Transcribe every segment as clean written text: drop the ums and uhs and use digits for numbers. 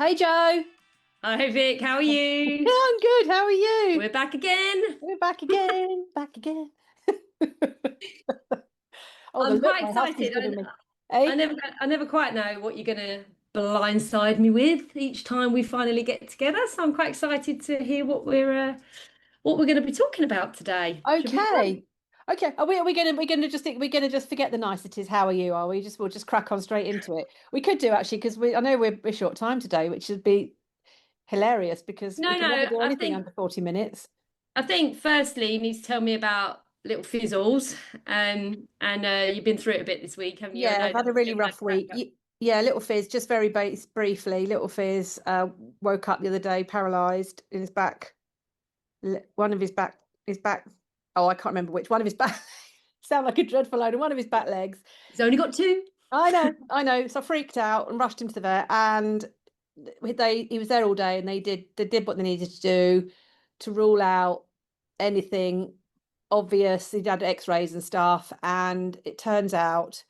Hey Joe. Hi Vic, how are Yeah, you? I'm good. How are you? We're back again. We're back again, back again. Oh, the I'm look quite my husky's excited. giving me. I Hey, never, I never quite know what you're gonna blindside me with each time we finally get together. So I'm quite excited to hear what we're going to be talking about today. Should be fun. okay. Okay. Are we gonna just forget the niceties? How are you? Are we just we'll just crack on straight into it? We could do actually because I know we're short time today, which would be hilarious because we No, can never no. do I anything think under 40 minutes. I think firstly you need to tell me about little fizzles. And you've been through it a bit this week, haven't you? I Yeah, know I've that had a was really your mad rough week. cracker. Yeah, little Fizz, just very briefly. Little Fizz woke up the other day paralyzed in his back. One of his back. Oh, I can't remember which one of his back. Sound like a dreadful owner. One of his back legs. He's only got two. I know. So I freaked out and rushed him to the vet, and he was there all day, and they did what they needed to do to rule out anything obvious. He had X-rays and stuff, and it turns out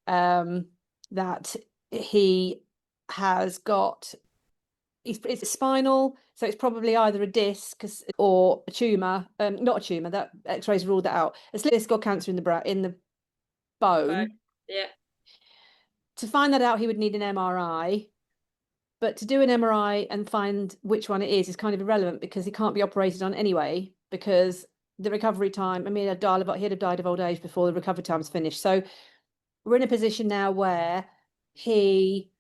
that he has got it's spinal, so it's probably either a disc or a tumor. Not a tumor. That X-rays ruled that out. It's disc or cancer in the Right. bone. Yeah. To find that out, he would need an MRI. But to do an MRI and find which one it is kind of irrelevant because he can't be operated on anyway because the recovery time. I mean, he'd have died of old age before the recovery time's finished. So we're in a position now where he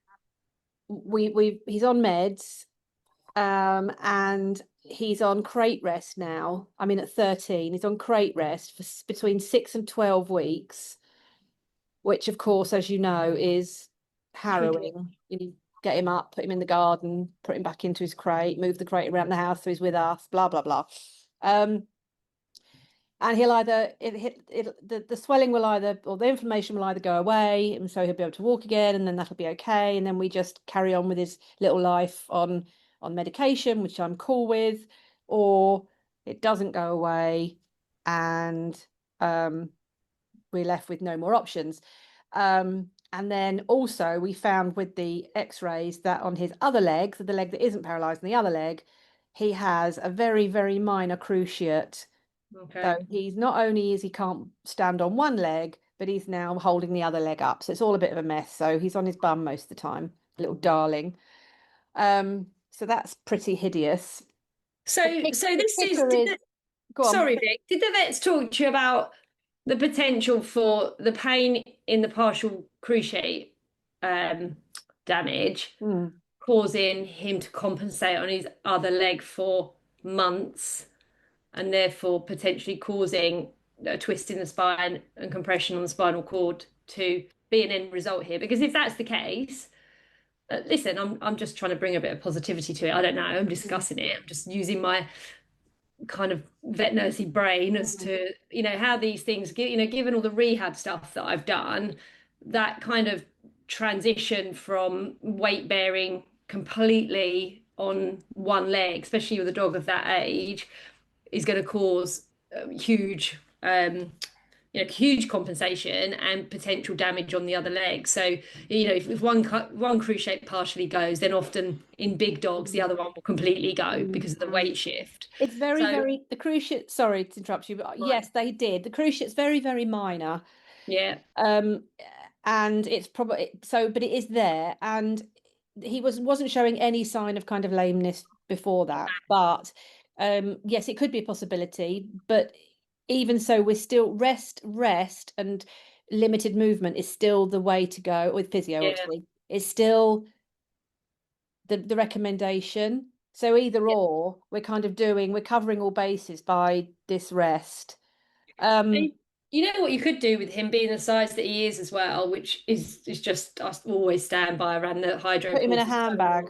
he's on meds, and he's on crate rest now. I mean, at 13, he's on crate rest for between 6 and 12 weeks, which, of course, as you know, is Tricky. harrowing. You get him up, put him in the garden, put him back into his crate, move the crate around the house so he's with us, blah, blah, blah. Um, and he'll either the swelling will either or the inflammation will either go away, and so he'll be able to walk again, and then that'll be okay, and then we just carry on with his little life on medication, which I'm cool with, or it doesn't go away, and we're left with no more options. And then also we found with the X-rays that on his other leg, so the leg that isn't paralyzed, and the other leg, he has a very, very minor cruciate. So Okay. he's not only is he can't stand on one leg, but he's now holding the other leg up. So it's all a bit of a mess. So he's on his bum most of the time, little darling. So that's pretty hideous. So The this is kicker is, go on. sorry, Vic. Did the vets talk to you about the potential for the pain in the partial cruciate um, damage Hmm. causing him to compensate on his other leg for months and therefore potentially causing a twist in the spine and compression on the spinal cord to be an end result here? Because if that's the case, listen, I'm just trying to bring a bit of positivity to it. I don't know. I'm Hmm. discussing it. I'm just using my kind of vet nursey brain as Hmm. to how these things given all the rehab stuff that I've done, that kind of transition from weight bearing completely on one leg, especially with a dog of that age, is going to cause huge compensation and potential damage on the other leg. So, if one cruise shape partially goes, then often in big dogs, the Hmm. other one will completely go Hmm. because of the weight shift. It's very, So, very, the cruciate, sorry to interrupt you, but right, yes, they did. The cruciate's very, very minor. yeah, Um, and it's probably so, but it is there. And he wasn't showing any sign of kind of lameness before that. But yes, it could be a possibility. But even so, we're still rest, and limited movement is still the way to go with physio, yeah, obviously. It's still the recommendation. So either yeah. or, we're covering all bases by this rest. Um, And you know what you could do with him being the size that he is as well, which is just I always stand by around the hydro Put him in a pulse. handbag.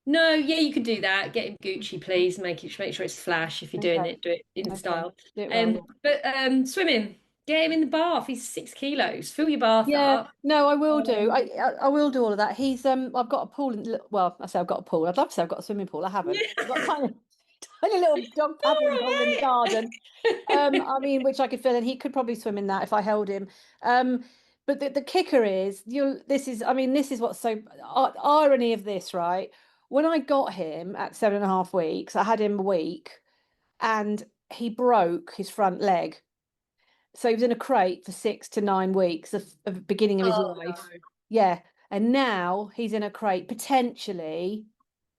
No, yeah, you could do that. Get him Gucci, please. Make sure it's flash. If you're doing Okay. it, do it in Okay. style. Do it well. But swimming, get him in the bath. He's 6 kilos. Fill your bath Yeah, up. no, I will do. Um, I will do all of that. I've got a pool well, I say I've got a pool. I'd love to say I've got a swimming pool. I haven't. I've got a yeah. tiny, tiny little dog paddling pool in the All garden. right. I mean, which I could fill in. He could probably swim in that if I held him. But the kicker is, I mean, this is what's so irony of this, right? when I got him at 7.5 weeks, I had him a week and he broke his front leg. So he was in a crate for 6 to 9 weeks of the beginning of his Oh life. no. Yeah. And now he's in a crate potentially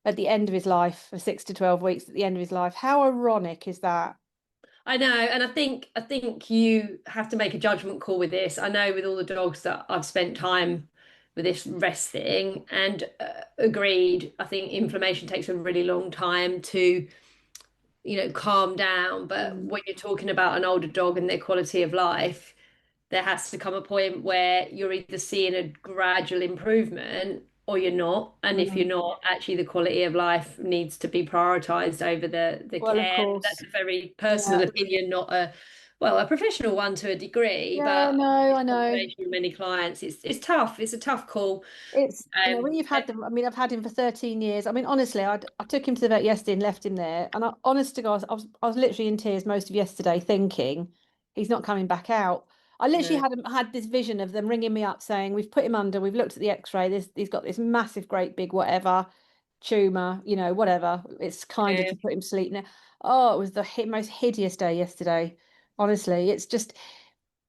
at the end of his life for 6 to 12 weeks at the end of his life. How ironic is that? I know, and I think you have to make a judgment call with this. I know with all the dogs that I've spent time with this rest thing, and agreed, I think inflammation takes a really long time to, calm down. But Mm. when you're talking about an older dog and their quality of life, there has to come a point where you're either seeing a gradual improvement or you're not. And if you're Mm. not, actually the quality of life needs to be prioritized over the Well, of care. course. That's a very personal Yeah. opinion, not a professional one to a degree, Yeah, but no, it's I know. confirmation from many clients. It's tough. It's a tough call. It's, when you've And had them, I mean, I've had him for 13 years. I mean, honestly, I took him to the vet yesterday and left him there. And honest to God, I was literally in tears most of yesterday thinking he's not coming back out. I literally no, had this vision of them ringing me up saying, we've put him under, we've looked at the x-ray, he's got this massive, great big whatever, tumor, whatever. It's kind of yeah. to put him to sleep now. Oh, it was the most hideous day yesterday. Honestly, it's just,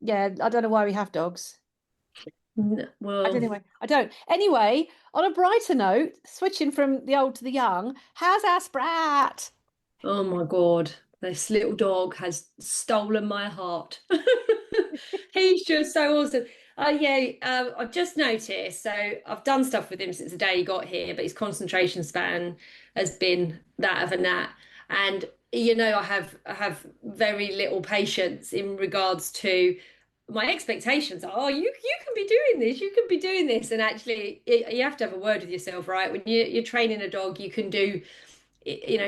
yeah, I don't know why we have dogs. I don't Well, know. I don't. Anyway, on a brighter note, switching from the old to the young, how's our Sprat? oh my God, this little dog has stolen my heart. He's just so awesome. Yeah, I've just noticed. So I've done stuff with him since the day he got here, but his concentration span has been that of a gnat. And I have very little patience in regards to my expectations are, oh, you can be doing this, you can be doing this. And actually, you have to have a word with yourself, right? When you're training a dog, you can do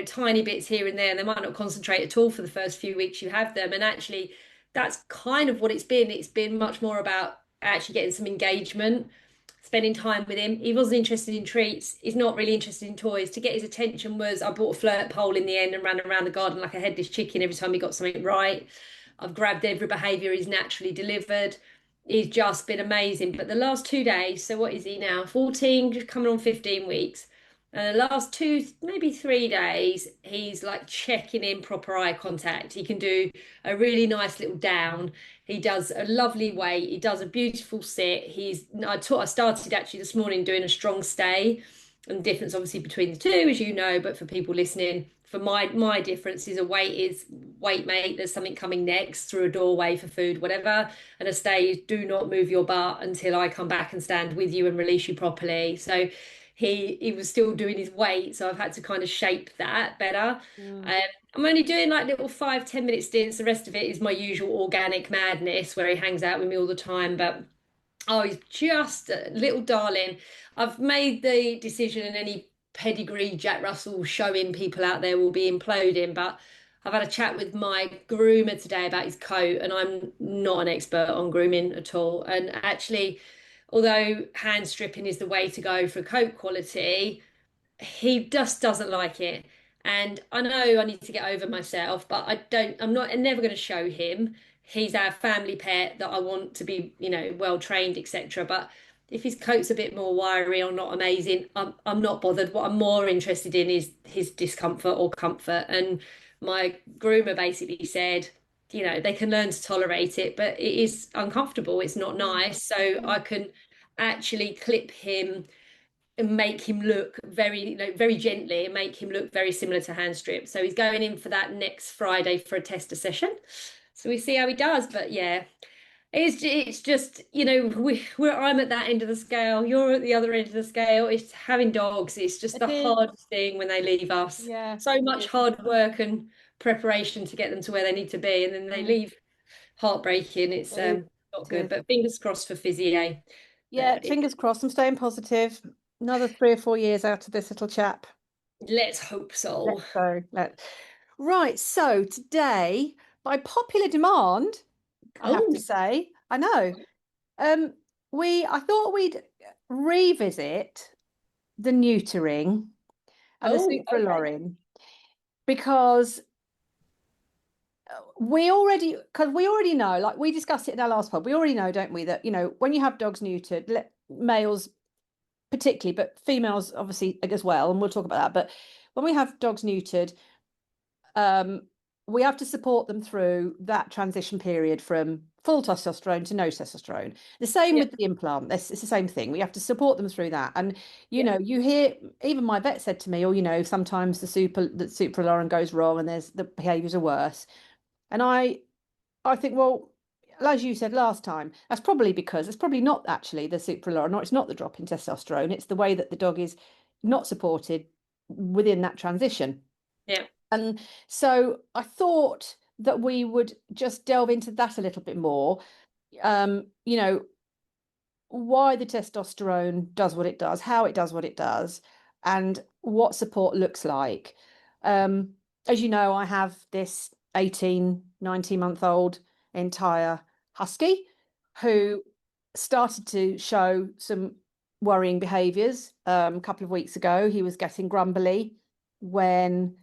tiny bits here and there, and they might not concentrate at all for the first few weeks you have them. And actually, that's kind of what it's been. It's been much more about actually getting some engagement, spending time with him. He wasn't interested in treats. He's not really interested in toys. To get his attention was I bought a flirt pole in the end and ran around the garden like a headless chicken every time he got something right. I've grabbed every behaviour he's naturally delivered. He's just been amazing. But the last 2 days, so what is he now? 14, just coming on 15 weeks. And the last two, maybe 3 days, he's like checking in proper eye contact. He can do a really nice little down. He does a lovely wait. He does a beautiful sit. I started actually this morning doing a strong stay, and the difference obviously between the two, as you know, but for people listening, for my difference is a wait is wait, mate. There's something coming next through a doorway for food, whatever. And a stay is do not move your butt until I come back and stand with you and release you properly. So he was still doing his weight, so I've had to kind of shape that better. Mm. Um, I'm only doing like little 5-10 minute stints. The rest of it is my usual organic madness where he hangs out with me all the time. But oh, he's just a little darling. I've made the decision, and any pedigree Jack Russell showing people out there will be imploding. But I've had a chat with my groomer today about his coat, and I'm not an expert on grooming at all. And actually, although hand stripping is the way to go for coat quality, he just doesn't like it. And I know I need to get over myself, but I'm never going to show him. He's our family pet that I want to be, well trained, etc. But if his coat's a bit more wiry or not amazing, I'm not bothered. What I'm more interested in is his discomfort or comfort. And my groomer basically said, they can learn to tolerate it, but it is uncomfortable. It's not Mm. nice. So I can actually clip him and make him look very, very gently and make him look very similar to hand strip. So he's going in for that next Friday for a tester session. So we see how he does. But yeah, it's just, I'm at that end of the scale, you're at the other end of the scale. It's having dogs. It's just It the is. hardest thing when they leave us. Yeah, So it much is. hard work and preparation to get them to where they need to be, and then they Mm. leave heartbreaking. It's It is. not It good, is. but fingers crossed for Fizzy. Yeah, fingers crossed. I'm staying positive. Another 3 or 4 years out of this little chap. Let's hope Let's so. go. Right. So today, by popular demand, I have to Oh, say, I know. Um, I thought we'd revisit the neutering and the oh, okay. supralorin because we already know, like we discussed it in our last pod, we already know, don't we, that when you have dogs neutered, males particularly, but females obviously as well, and we'll talk about that. But when we have dogs neutered, we have to support them through that transition period from full testosterone to no testosterone. The same Yeah. with the implant. It's the same thing. We have to support them through that. And Yeah. you hear, even my vet said to me, or sometimes the supralorin goes wrong and the behaviors are worse. And I think, well, as you said last time, that's probably because it's probably not actually the supralorin, or it's not the drop in testosterone. It's the way that the dog is not supported within that transition. Yeah. And so I thought that we would just delve into that a little bit more. Um, you know, why the testosterone does what it does, how it does what it does, and what support looks like. Um, as you know, I have this 18, 19-month-old entire husky who started to show some worrying behaviors. A couple of weeks ago, he was getting grumbly when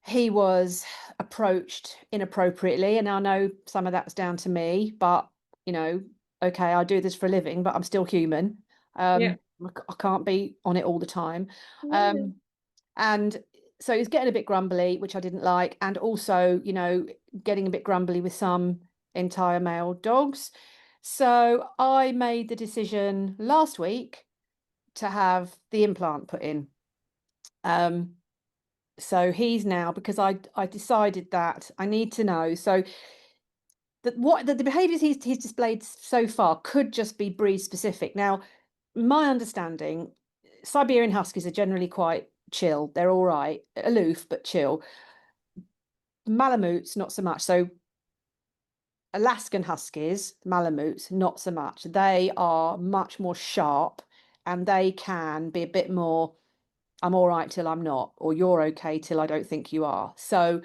he was approached inappropriately. And I know some of that's down to me, but you know, okay, I do this for a living, but I'm still human. Yeah. I can't be on it all the time. Yeah. Um, and so he's getting a bit grumbly, which I didn't like, and also, getting a bit grumbly with some entire male dogs. So I made the decision last week to have the implant put in. Um, so he's now, because I decided that I need to know. So that what the behaviors he's displayed so far could just be breed specific. Now, my understanding, Siberian Huskies are generally quite chill. They're all right, aloof but chill. Malamutes, not so much. So Alaskan Huskies, Malamutes, not so much. They are much more sharp, and they can be a bit more, I'm all right till I'm not, or you're okay till I don't think you are. So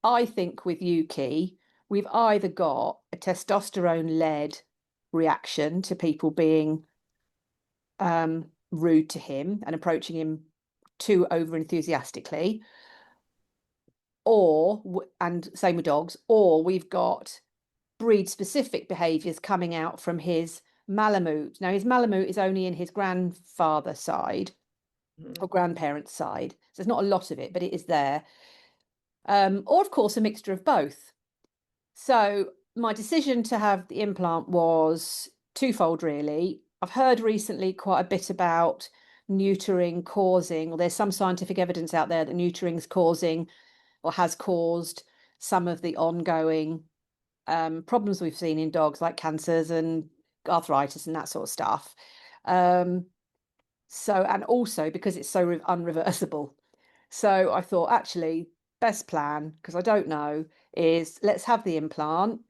I think with Yuki, we've either got a testosterone-led reaction to people being rude to him and approaching him too over enthusiastically, and same with dogs, or we've got breed specific behaviors coming out from his Malamute. Now, his Malamute is only in his grandfather side or grandparents' side. So there's not a lot of it, but it is there. Or, of course, a mixture of both. So my decision to have the implant was twofold, really. I've heard recently quite a bit about neutering causing, or there's some scientific evidence out there that neutering is causing or has caused some of the ongoing problems we've seen in dogs, like cancers and arthritis and that sort of stuff. And also because it's so unreversible. So I thought, actually, best plan, because I don't know, is let's have the implant.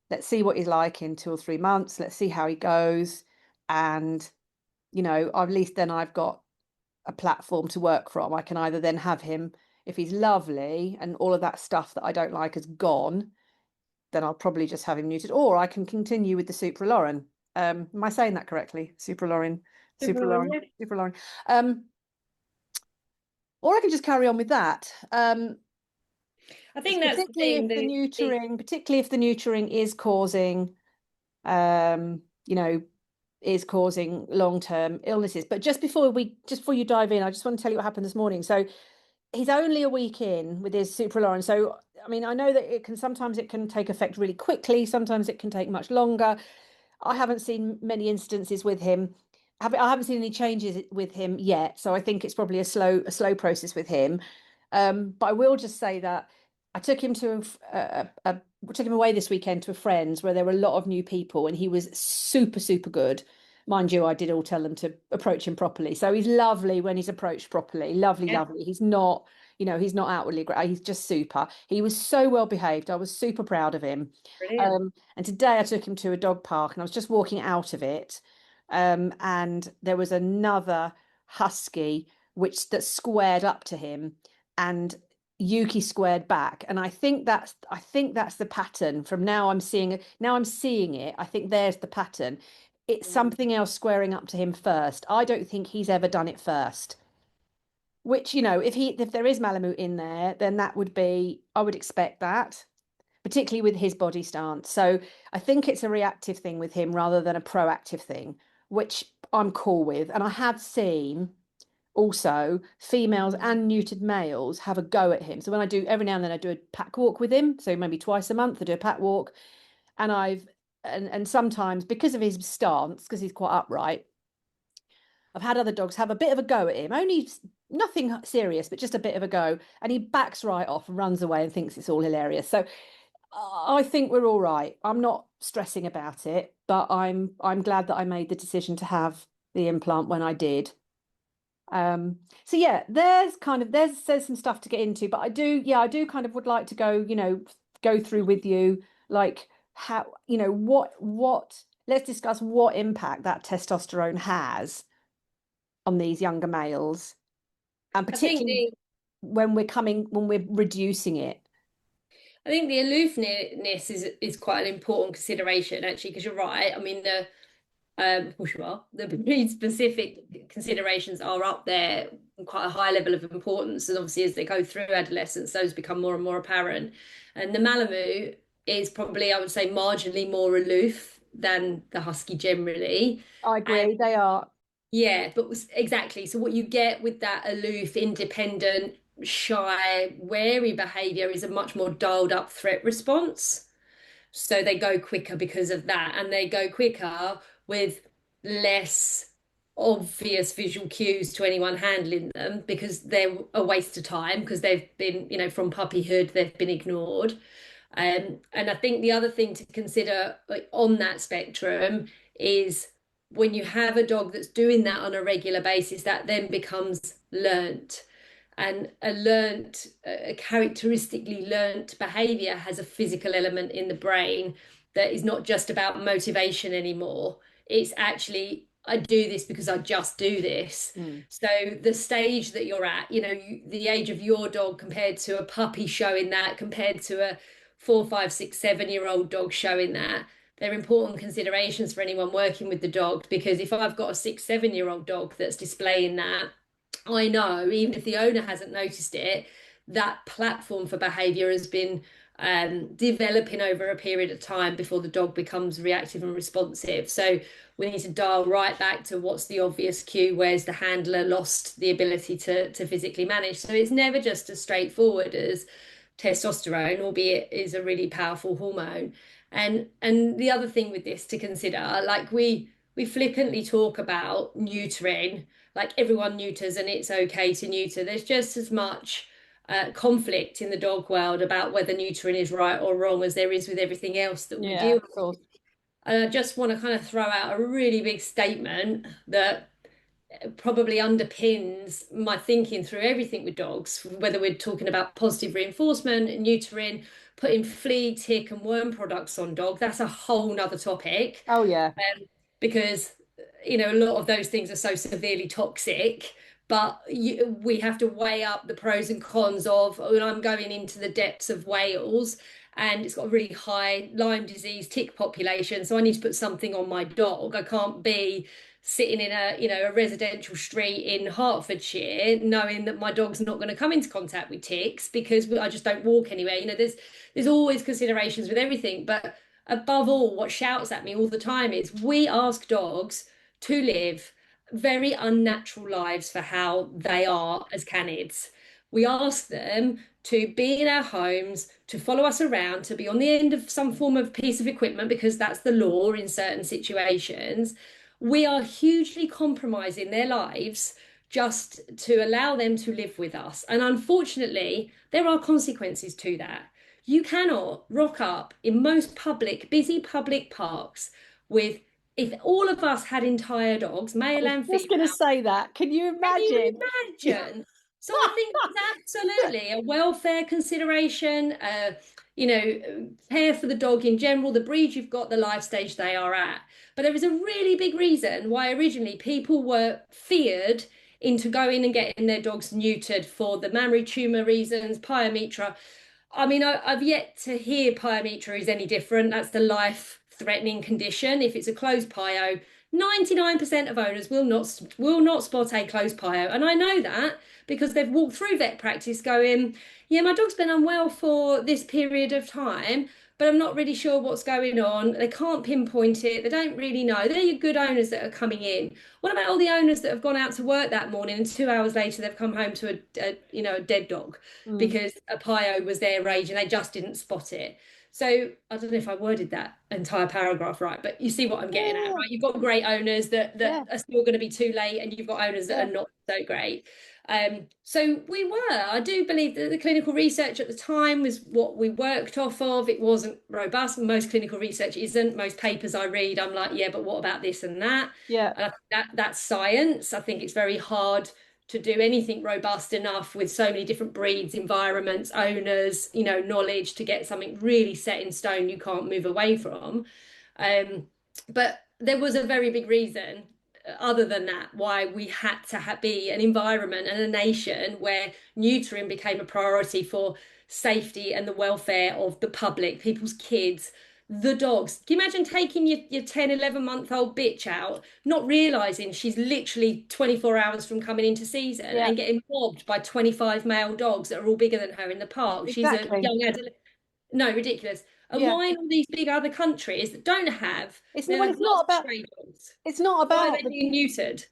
Let's see what he's like in 2 or 3 months. Let's see how he goes. And, at least then I've got a platform to work from. I can either then have him, if he's lovely and all of that stuff that I don't like has gone, then I'll probably just have him neutered, or I can continue with the supralorin. Am I saying that correctly? Supralorin, Super, supralorin, yeah. supralorin. Um, or I can just carry on with that. I think that's the thing. Particularly if the neutering is causing, um, you know, is causing long-term illnesses. But just before you dive in, I just want to tell you what happened this morning. So he's only a week in with his supralorin. So, I mean, I know that sometimes it can take effect really quickly. Sometimes it can take much longer. I haven't seen many instances with him. I haven't seen any changes with him yet. So I think it's probably a slow process with him. But I will just say that I took him took him away this weekend to a friend's where there were a lot of new people, and he was super, super good. Mind you, I did all tell them to approach him properly. So he's lovely when he's approached properly. Lovely, Yeah, lovely. He's not, he's not outwardly great. He's just super. He was so well behaved. I was super proud of him. brilliant. And today I took him to a dog park, and I was just walking out of it. And there was another husky that squared up to him, and Yuki squared back. And I think that's the pattern. From now I'm seeing it. Now I'm seeing it. I think there's the pattern. It's something else squaring up to him first. I don't think he's ever done it first. Which, if there is Malamute in there, then I would expect that, particularly with his body stance. So I think it's a reactive thing with him rather than a proactive thing, which I'm cool with. And I have seen also females and neutered males have a go at him. So when I do every now and then I do a pack walk with him. So maybe twice a month I do a pack walk. And and sometimes because of his stance, because he's quite upright, I've had other dogs have a bit of a go at him. Only nothing serious, but just a bit of a go. And he backs right off and runs away and thinks it's all hilarious. So I think we're all right. I'm not stressing about it, but I'm glad that I made the decision to have the implant when I did. So yeah, there's some stuff to get into, but I do kind of would like to go, go through with you like how, what let's discuss what impact that testosterone has on these younger males, and I think particularly the when we're reducing it. I think the aloofness is quite an important consideration actually, because you're right. I mean, well, you are. The breed specific considerations are up there, quite a high level of importance, and obviously as they go through adolescence, those become more and more apparent. And the Malamute is probably, I would say, marginally more aloof than the Husky generally. I And agree, they are. yeah, but exactly. So what you get with that aloof, independent, shy, wary behavior is a much more dialed up threat response. So they go quicker because of that, and they go quicker with less obvious visual cues to anyone handling them because they're a waste of time because they've been, from puppyhood, they've been ignored. And I think the other thing to consider, like, on that spectrum is when you have a dog that's doing that on a regular basis, that then becomes learnt. And a characteristically learnt behavior has a physical element in the brain that is not just about motivation anymore. It's actually, I do this because I just do this. Mm. So the stage that you're at, the age of your dog compared to a puppy showing that, compared to a 4, 5, 6, 7-year-old dog showing that, they're important considerations for anyone working with the dog. Because if I've got a 6, 7-year-old dog that's displaying that, I know, even if the owner hasn't noticed it, that platform for behavior has been developing over a period of time before the dog becomes reactive and responsive. So we need to dial right back to what's the obvious cue, where's the handler lost the ability to physically manage. So it's never just as straightforward as testosterone, albeit is a really powerful hormone. And the other thing with this to consider, like we flippantly talk about neutering, like everyone neuters and it's okay to neuter. There's just as much conflict in the dog world about whether neutering is right or wrong as there is with everything else that we Yeah, deal of with. course. And I just want to kind of throw out a really big statement that probably underpins my thinking through everything with dogs, whether we're talking about positive reinforcement, neutering, putting flea, tick, and worm products on dog. That's a whole nother topic, Oh yeah. because a lot of those things are so severely toxic. But we have to weigh up the pros and cons of, when I'm going into the depths of Wales and it's got a really high Lyme disease tick population, so I need to put something on my dog. I can't be sitting in a residential street in Hertfordshire knowing that my dog's not going to come into contact with ticks because I just don't walk anywhere. There's always considerations with everything, but above all, what shouts at me all the time is we ask dogs to live very unnatural lives for how they are as canids. We ask them to be in our homes, to follow us around, to be on the end of some form of piece of equipment because that's the law in certain situations. We are hugely compromising their lives just to allow them to live with us. And unfortunately, there are consequences to that. You cannot rock up in most busy public parks with, if all of us had entire dogs, I male was and just going to female, say that. Can you can you imagine? imagine? So I think it's absolutely a welfare consideration, care for the dog in general, the breed you've got, the life stage they are at. But there is a really big reason why originally people were feared into going and getting their dogs neutered for the mammary tumor reasons, pyometra. I mean, I've yet to hear pyometra is any different. That's the life-threatening condition. If it's a closed pyo, 99% of owners will not spot a closed pyo. And I know that because they've walked through vet practice going, yeah, my dog's been unwell for this period of time, but I'm not really sure what's going on. They can't pinpoint it. They don't really know. They're your good owners that are coming in. What about all the owners that have gone out to work that morning and 2 hours later they've come home to a dead dog Mm. because a pio was their age and they just didn't spot it. So I don't know if I worded that entire paragraph right, but you see what I'm getting at, Yeah, right? You've got great owners yeah, that are still going to be too late, and you've got owners that yeah, are not so great. So I do believe that the clinical research at the time was what we worked off of. It wasn't robust. Most clinical research isn't. Most papers I read, I'm like, yeah, but what about this and that? yeah. And I think that's science. I think it's very hard to do anything robust enough with so many different breeds, environments, owners, knowledge to get something really set in stone you can't move away from. Um, but there was a very big reason, other than that, why we had to be an environment and a nation where neutering became a priority for safety and the welfare of the public, people's kids, the dogs. Can you imagine taking your 10, 11-month-old bitch out, not realizing she's literally 24 hours from coming into season Yeah, and getting mobbed by 25 male dogs that are all bigger than her in the park? She's a exactly. young adult. No, ridiculous. And Yeah. why in all these big other countries that don't have, It's they well, have it's lots not of about stray dogs. it's not Why are about they the being neutered?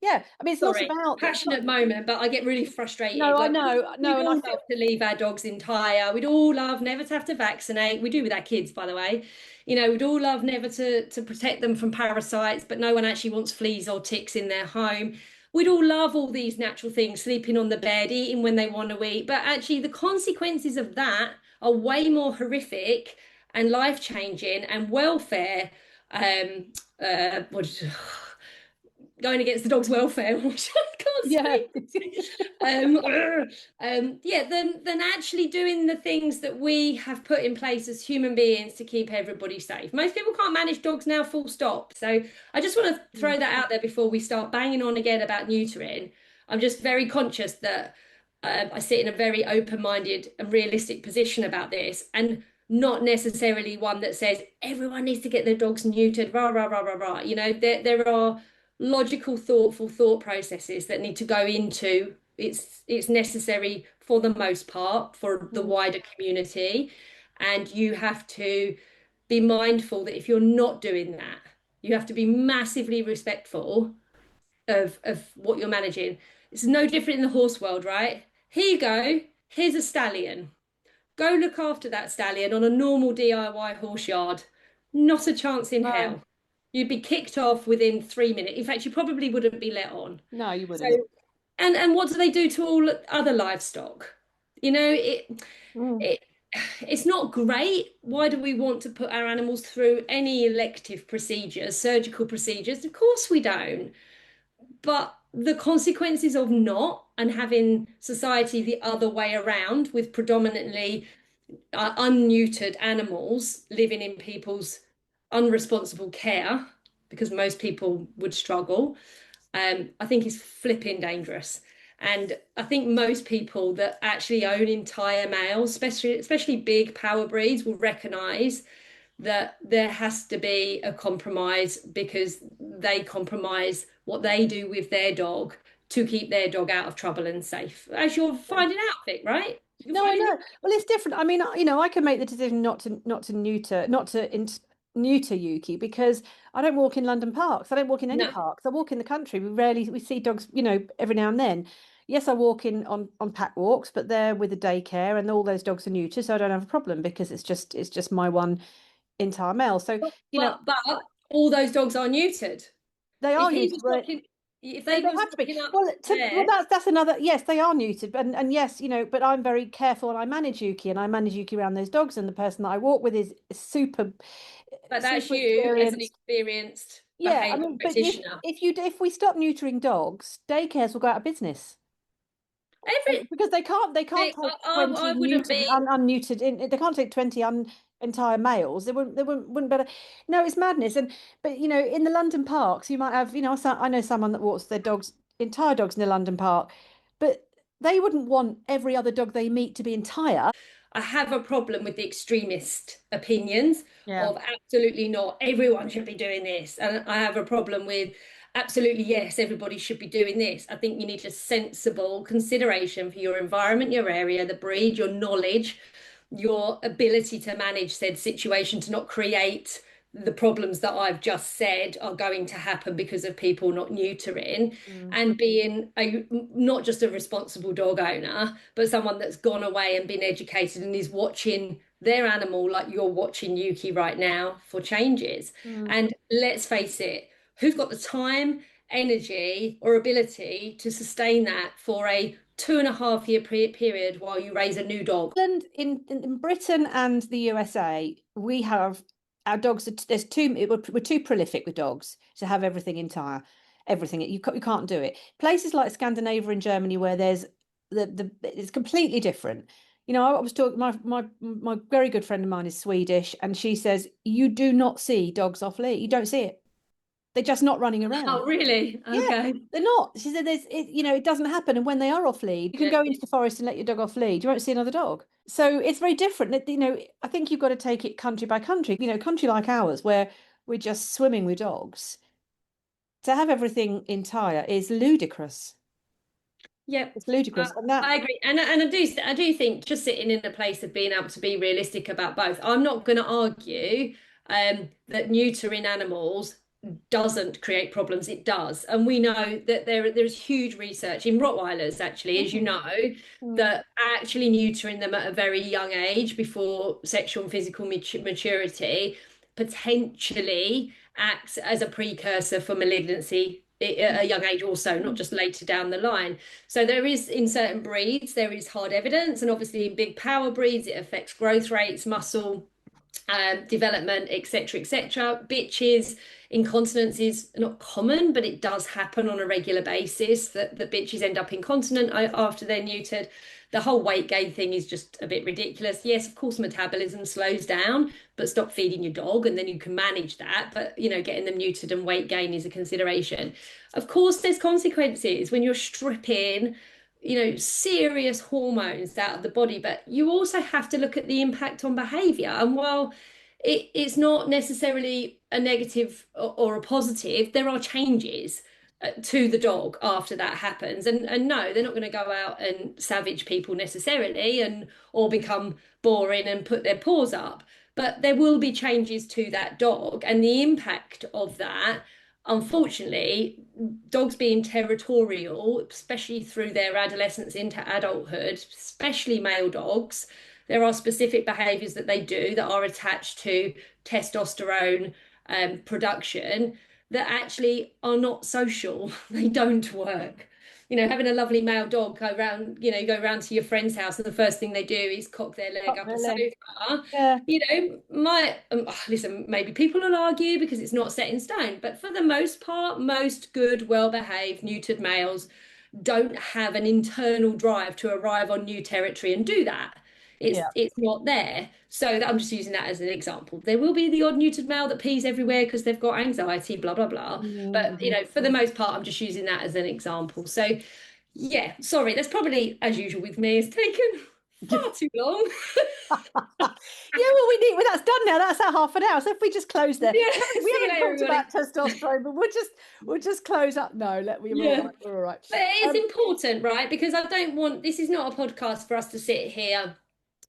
yeah. I mean, it's not Sorry, about it's not passionate moment, but I get really no, frustrated. I Like know, we'd no, and I all feel love to leave our dogs entire. We'd all love never to have to vaccinate. We do with our kids, by the way. We'd all love never to protect them from parasites, but no one actually wants fleas or ticks in their home. We'd all love all these natural things, sleeping on the bed, eating when they want to eat. But actually, the consequences of that are way more horrific and life-changing and welfare. What going against the dog's welfare, which I can't yeah. speak. Yeah, than actually doing the things that we have put in place as human beings to keep everybody safe. Most people can't manage dogs now, full stop. So I just want to Mm, throw that out there before we start banging on again about neutering. I'm just very conscious that I sit in a very open-minded and realistic position about this, and not necessarily one that says everyone needs to get their dogs neutered, rah, rah, rah, rah, rah. There are logical, thoughtful thought processes that need to go into it's necessary for the most part for the mm, wider community. And you have to be mindful that if you're not doing that, you have to be massively respectful of what you're managing. It's no different in the horse world, right? Here you go. Here's a stallion. Go look after that stallion on a normal DIY horse yard. Not a chance in no, hell. You'd be kicked off within 3 minutes. In fact, you probably wouldn't be let on. no, you So, wouldn't. and what do they do to all other livestock? You know, Mm, it it's not great. Why do we want to put our animals through any elective procedures, surgical procedures? Of course we don't. But the consequences of not and having society the other way around with predominantly unneutered animals living in people's unresponsible care, because most people would struggle, I think is flipping dangerous. And I think most people that actually own entire males, especially big power breeds, will recognize that there has to be a compromise because they compromise what they do with their dog to keep their dog out of trouble and safe. As you're yeah. finding out, Vic, right? You're No, I finding know. Well, it's different. I mean, I can make the decision not to neuter Yuki because I don't walk in London parks. I don't walk in any no. parks. I walk in the country. We see dogs, every now and then. Yes, I walk in on pack walks, but they're with a daycare and all those dogs are neutered, so I don't have a problem because it's just my one entire male. So, you know, But all those dogs are neutered. they If are he neutered, was but walking, if they they was have to be. walking up Well, there, that's another. Yes, they are neutered, and yes, but I'm very careful, and I manage Yuki, and I manage Yuki around those dogs, and the person that I walk with is super, but that's super you as an experienced. experienced Yeah, I behavior mean, but practitioner. if we stop neutering dogs, daycares will go out of business. Every Because they can't take I 20 wouldn't neutered be. unneutered they can't take 20 entire males. They wouldn't better. No, it's madness. And but in the London parks you might have, I know someone that walks their dogs, entire dogs in the London park, but they wouldn't want every other dog they meet to be entire. I have a problem with the extremist opinions Yeah. of absolutely not, everyone should be doing this. And I have a problem with absolutely yes, everybody should be doing this. I think you need a sensible consideration for your environment, your area, the breed, your knowledge, your ability to manage said situation to not create the problems that I've just said are going to happen because of people not neutering, Mm. and being a not just a responsible dog owner, but someone that's gone away and been educated and is watching their animal like you're watching Yuki right now for changes. Mm. And let's face it, who's got the time, energy, or ability to sustain that for a 2.5 year period while you raise a new dog? And in Britain and the USA, we have our dogs. There's too we're too prolific with dogs to have everything entire, everything. You can't do it. Places like Scandinavia and Germany, where there's the it's completely different. You know, I was talking. My very good friend of mine is Swedish, and she says you do not see dogs off lead. You don't see it. They're just not running around. Oh, really? Yeah, Okay. they're not. She said it doesn't happen. And when they are off lead, you can Yeah. go into the forest and let your dog off lead. You won't see another dog. So it's very different. I think you've got to take it country by country. Country like ours, where we're just swimming with dogs, to have everything entire is ludicrous. Yep. It's ludicrous. And that, I agree, and I do think just sitting in a place of being able to be realistic about both. I'm not going to argue that neutering animals doesn't create problems. It does, and we know that there's huge research in Rottweilers, actually, as you mm, know, mm, that actually neutering them at a very young age before sexual and physical maturity potentially acts as a precursor for malignancy at a young age also, not mm, just later down the line. So there is, in certain breeds, there is hard evidence, and obviously in big power breeds, it affects growth rates, muscle development, etc., etc. Bitches, incontinence is not common, but it does happen on a regular basis that bitches end up incontinent after they're neutered. The whole weight gain thing is just a bit ridiculous. Yes, of course, metabolism slows down, but stop feeding your dog and then you can manage that. But, getting them neutered and weight gain is a consideration. Of course, there's consequences when you're stripping serious hormones out of the body, but you also have to look at the impact on behavior. And while it's not necessarily a negative or a positive, there are changes to the dog after that happens. And no, they're not going to go out and savage people necessarily and or become boring and put their paws up. But there will be changes to that dog, and the impact of that, unfortunately, dogs being territorial, especially through their adolescence into adulthood, especially male dogs, there are specific behaviors that they do that are attached to testosterone production that actually are not social. They don't work. Having a lovely male dog go around, go around to your friend's house, and the first thing they do is cock their leg not up a really. sofa. Yeah. Listen, maybe people will argue because it's not set in stone, but for the most part, most good, well-behaved, neutered males don't have an internal drive to arrive on new territory and do that. It's Yeah. it's not there. So I'm just using that as an example. There will be the odd neutered male that pees everywhere because they've got anxiety, blah blah blah. But Mm, for the most part, I'm just using that as an example. So yeah, sorry, that's probably, as usual with me, it's taken far too long. Yeah, well, well, that's done now. That's our half an hour. So if we just close there, Yeah, we see you haven't later, talked everybody. about testosterone, but we'll just close up. No, we're all Yeah. right. We're all right. But it's Um, important, right? Because I don't want, this is not a podcast for us to sit here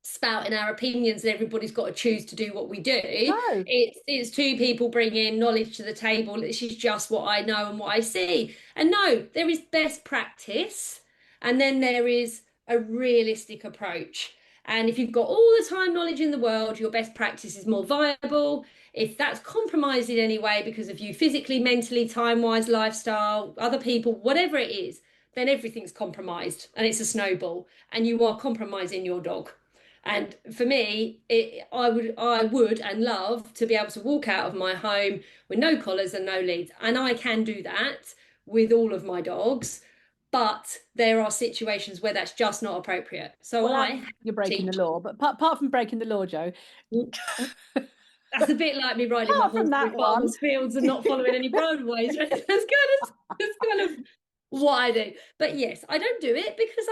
spouting our opinions and everybody's got to choose to do what we do. no. It's two people bringing knowledge to the table. This is just what I know and what I see. And no, there is best practice, and then there is a realistic approach. And if you've got all the time knowledge in the world, your best practice is more viable. If that's compromised in any way because of you physically, mentally, time-wise, lifestyle, other people, whatever it is, then everything's compromised and it's a snowball, and you are compromising your dog. And for me, I would and love to be able to walk out of my home with no collars and no leads. And I can do that with all of my dogs, but there are situations where that's just not appropriate. So Well, I you're breaking the teach. law, but apart from breaking the law, Joe, That's a bit like me riding my apart from horse through that one, farmers' fields and not following any roadways. That's kind of what I do. But yes, I don't do it because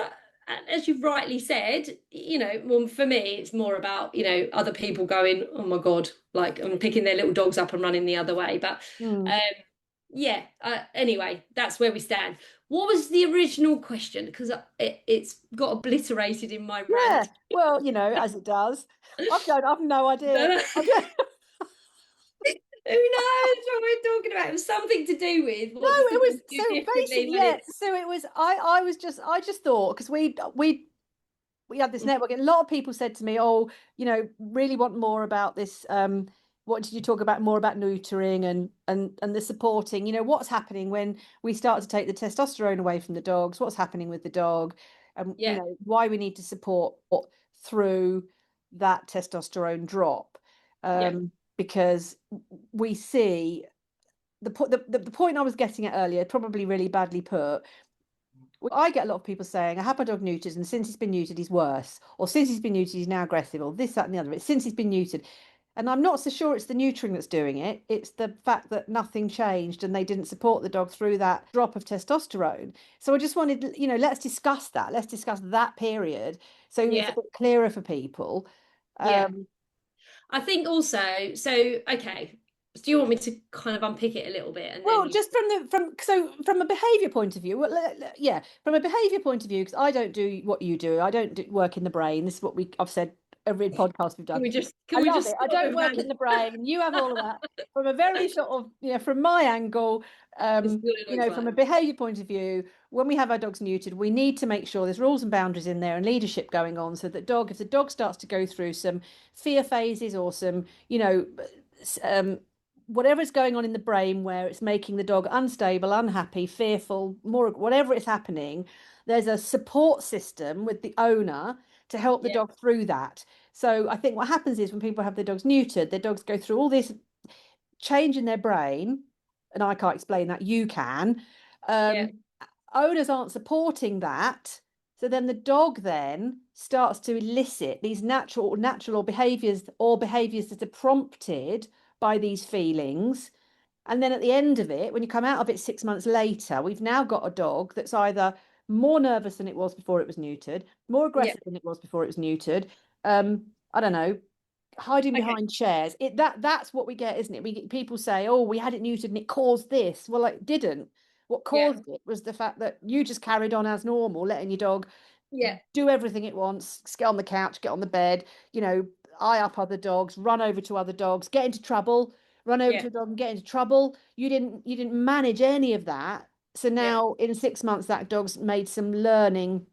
as you've rightly said, well, for me, it's more about, other people going, oh my God, like I'm picking their little dogs up and running the other way. But Hmm. um, yeah. Anyway, that's where we stand. What was the original question? Because it's got obliterated in my Yeah, rant. well, as it does. I've no idea. Don't know. Who knows what we're talking about? It was something to do with No, what does the it was dog do so differently basically, when yeah. it's So it was I just thought because we had this network and a lot of people said to me, oh, really want more about this. What did you talk about more about neutering and the supporting? What's happening when we start to take the testosterone away from the dogs? What's happening with the dog? And yeah, why we need to support through that testosterone drop. yeah, Because we see the point I was getting at earlier, probably really badly put. I get a lot of people saying, I had my dog neutered, and since he's been neutered, he's worse. Or since he's been neutered, he's now aggressive, or this, that, and the other. It's since he's been neutered. And I'm not so sure it's the neutering that's doing it. It's the fact that nothing changed and they didn't support the dog through that drop of testosterone. So I just wanted, let's discuss that. Let's discuss that period so it's a yeah, bit clearer for people. yeah. Um, I think also, so okay. Do you want me to kind of unpick it a little bit and then Well, you just from a behavior point of view, well, yeah, from a behavior point of view, because I don't do what you do. I don't work in the brain. This is what I've said every podcast we've can done. we just I can we love just it. I stop don't with work that? in the brain. You have all of that. From a very sort of, from my angle, This is what it looks from a like. behavior point of view, when we have our dogs neutered, we need to make sure there's rules and boundaries in there and leadership going on so that if the dog starts to go through some fear phases or some, whatever's going on in the brain where it's making the dog unstable, unhappy, fearful, more whatever is happening, there's a support system with the owner to help the Yeah, dog through that. So I think what happens is when people have their dogs neutered, their dogs go through all this change in their brain, and I can't explain that, you can. yeah, Um, Owners aren't supporting that. So then the dog then starts to elicit these natural behaviors that are prompted by these feelings. And then at the end of it, when you come out of it 6 months later, we've now got a dog that's either more nervous than it was before it was neutered, more yeah. aggressive than it was before it was neutered. I don't know, hiding Okay. behind chairs. That's what we get, isn't it? People say, "Oh, we had it neutered and it caused this." Well, it didn't. What Yeah, caused it was the fact that you just carried on as normal, letting your dog yeah, do everything it wants, get on the couch, get on the bed, you know, eye up other dogs, run over to other dogs, get into trouble, run over yeah, to a dog and get into trouble. You didn't manage any of that. So yeah. now in 6 months, that dog's made some learning.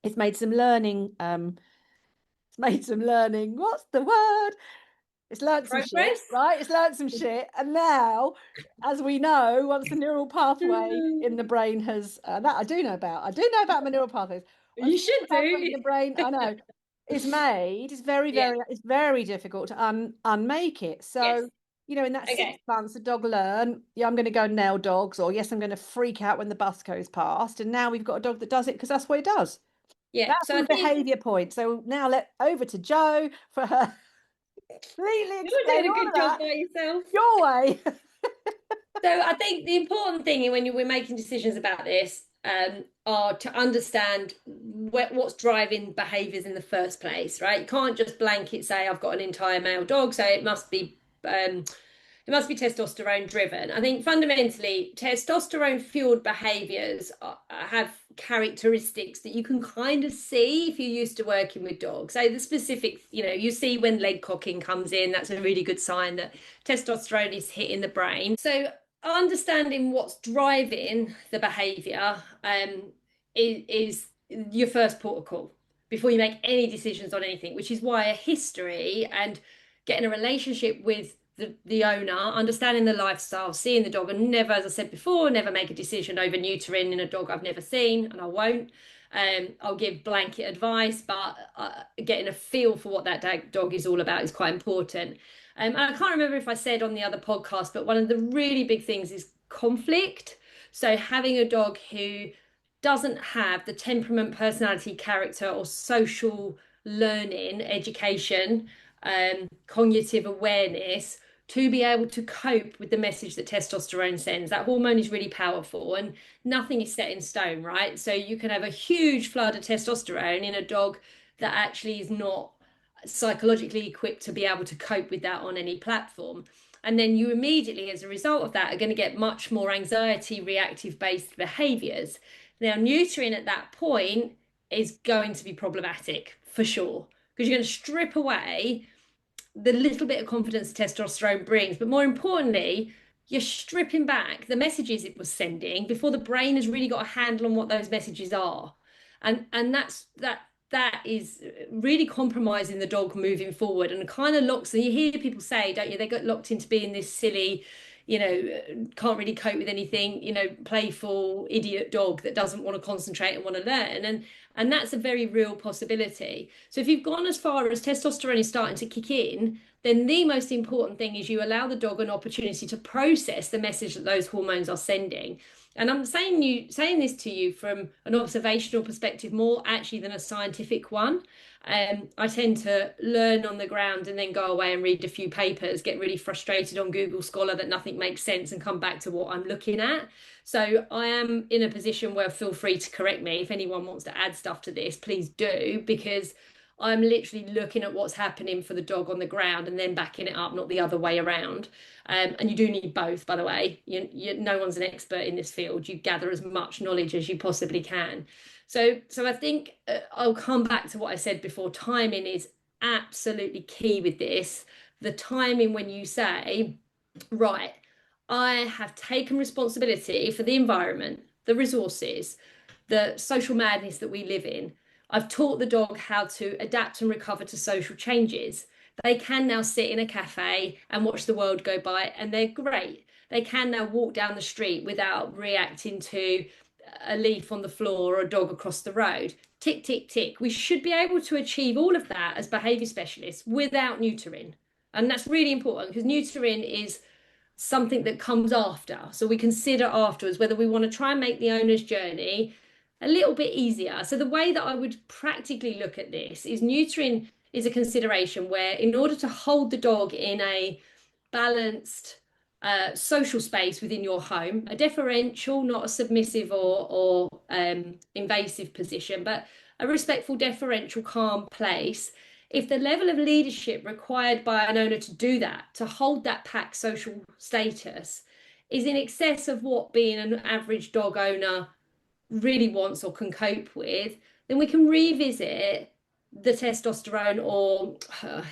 It's made some learning. It's made some learning. What's the word? It's learned some shit, Progress. right? It's learned some shit. And now, as we know, once the neural pathway in the brain has, that I do know about my neural pathways. Once You the neural should pathway in do. the brain, I know, is made, Yeah. it's very difficult to unmake it. Yes. So, in that six Okay. months, the dog learn, yeah, I'm going to go nail dogs, or yes, I'm going to freak out when the bus goes past. And now we've got a dog that does it because that's what it does. Yeah. That's So from I a think behavior point. So now over to Jo for her completely you're explain doing a all of good job that by yourself. your way. So I think the important thing when we're making decisions about this are to understand what's driving behaviours in the first place, right? You can't just blanket say I've got an entire male dog, so it must be testosterone driven. I think fundamentally, testosterone fueled behaviors have characteristics that you can kind of see if you're used to working with dogs. So, the specific, you see when leg cocking comes in, that's a really good sign that testosterone is hitting the brain. So, understanding what's driving the behavior is your first port of call before you make any decisions on anything, which is why a history and getting a relationship with the owner, understanding the lifestyle, seeing the dog, and never, as I said before, never make a decision over neutering in a dog I've never seen, and I won't. I'll give blanket advice, but getting a feel for what that dog is all about is quite important. And I can't remember if I said on the other podcast, but one of the really big things is conflict. So having a dog who doesn't have the temperament, personality, character, or social learning, education, cognitive awareness to be able to cope with the message that testosterone sends. That hormone is really powerful and nothing is set in stone, right? So you can have a huge flood of testosterone in a dog that actually is not psychologically equipped to be able to cope with that on any platform. And then you immediately, as a result of that, are going to get much more anxiety reactive based behaviors. Now, neutering at that point is going to be problematic for sure, because you're going to strip away the little bit of confidence testosterone brings. But more importantly, you're stripping back the messages it was sending before the brain has really got a handle on what those messages are. And that is really compromising the dog moving forward, and kind of locks, and you hear people say, don't you, they got locked into being this silly, can't really cope with anything, playful idiot dog that doesn't want to concentrate and want to learn. And that's a very real possibility. So if you've gone as far as testosterone is starting to kick in, then the most important thing is you allow the dog an opportunity to process the message that those hormones are sending. And I'm saying this to you from an observational perspective more actually than a scientific one. I tend to learn on the ground and then go away and read a few papers, get really frustrated on Google Scholar that nothing makes sense, and come back to what I'm looking at. So I am in a position where, feel free to correct me if anyone wants to add stuff to this, please do, because I'm literally looking at what's happening for the dog on the ground and then backing it up, not the other way around. And you do need both, by the way. No one's an expert in this field. You gather as much knowledge as you possibly can. So I think I'll come back to what I said before. Timing is absolutely key with this. The timing when you say, right, I have taken responsibility for the environment, the resources, the social madness that we live in. I've taught the dog how to adapt and recover to social changes. They can now sit in a cafe and watch the world go by, and they're great. They can now walk down the street without reacting to a leaf on the floor or a dog across the road. Tick, tick, tick. We should be able to achieve all of that as behaviour specialists without neutering. And that's really important, because neutering is something that comes after. So we consider afterwards whether we want to try and make the owner's journey a little bit easier. So the way that I would practically look at this is neutering is a consideration where, in order to hold the dog in a balanced social space within your home, a deferential, not a submissive or invasive position, but a respectful, deferential, calm place. If the level of leadership required by an owner to do that, to hold that pack social status, is in excess of what being an average dog owner really wants or can cope with, then we can revisit the testosterone, or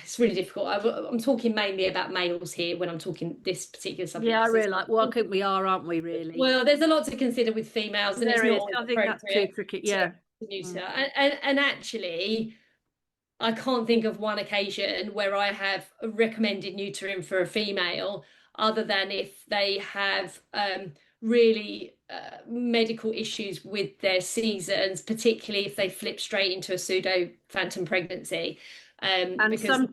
it's really difficult. I'm talking mainly about males here when I'm talking this particular subject. Yeah, I really like. Well, I think we are, aren't we? Really. Well, there's a lot to consider with females, and it's There not is. always I think that's too appropriate tricky. to Yeah. neuter. And actually, I can't think of one occasion where I have recommended neutering for a female, other than if they have really medical issues with their seasons, particularly if they flip straight into a pseudo phantom pregnancy, And because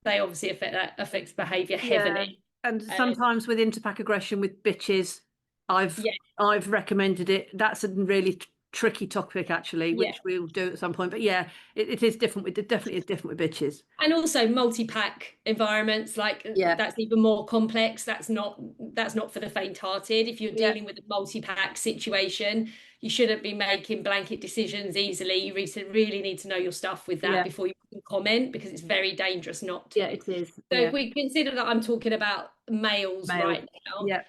they obviously affects behaviour heavily. And sometimes with interpack aggression with bitches, I've recommended it. That's a really tricky topic actually, which we'll do at some point. But yeah, it is different. It definitely is different with bitches. And also multi-pack environments, that's even more complex. That's not for the faint-hearted. If you're dealing with a multi-pack situation, you shouldn't be making blanket decisions easily. You really need to know your stuff with that before you can comment, because it's very dangerous not to. Yeah, it is. So if we consider that I'm talking about males right now,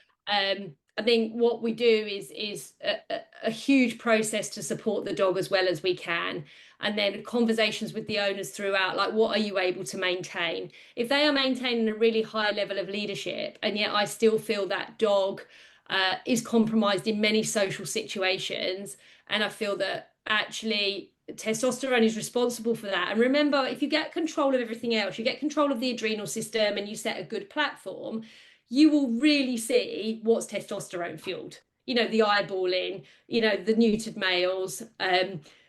I think what we do is a huge process to support the dog as well as we can. And then conversations with the owners throughout, like, what are you able to maintain? If they are maintaining a really high level of leadership, and yet I still feel that dog is compromised in many social situations, and I feel that actually testosterone is responsible for that. And remember, if you get control of everything else, you get control of the adrenal system, and you set a good platform, you will really see what's testosterone fueled. The eyeballing, the neutered males,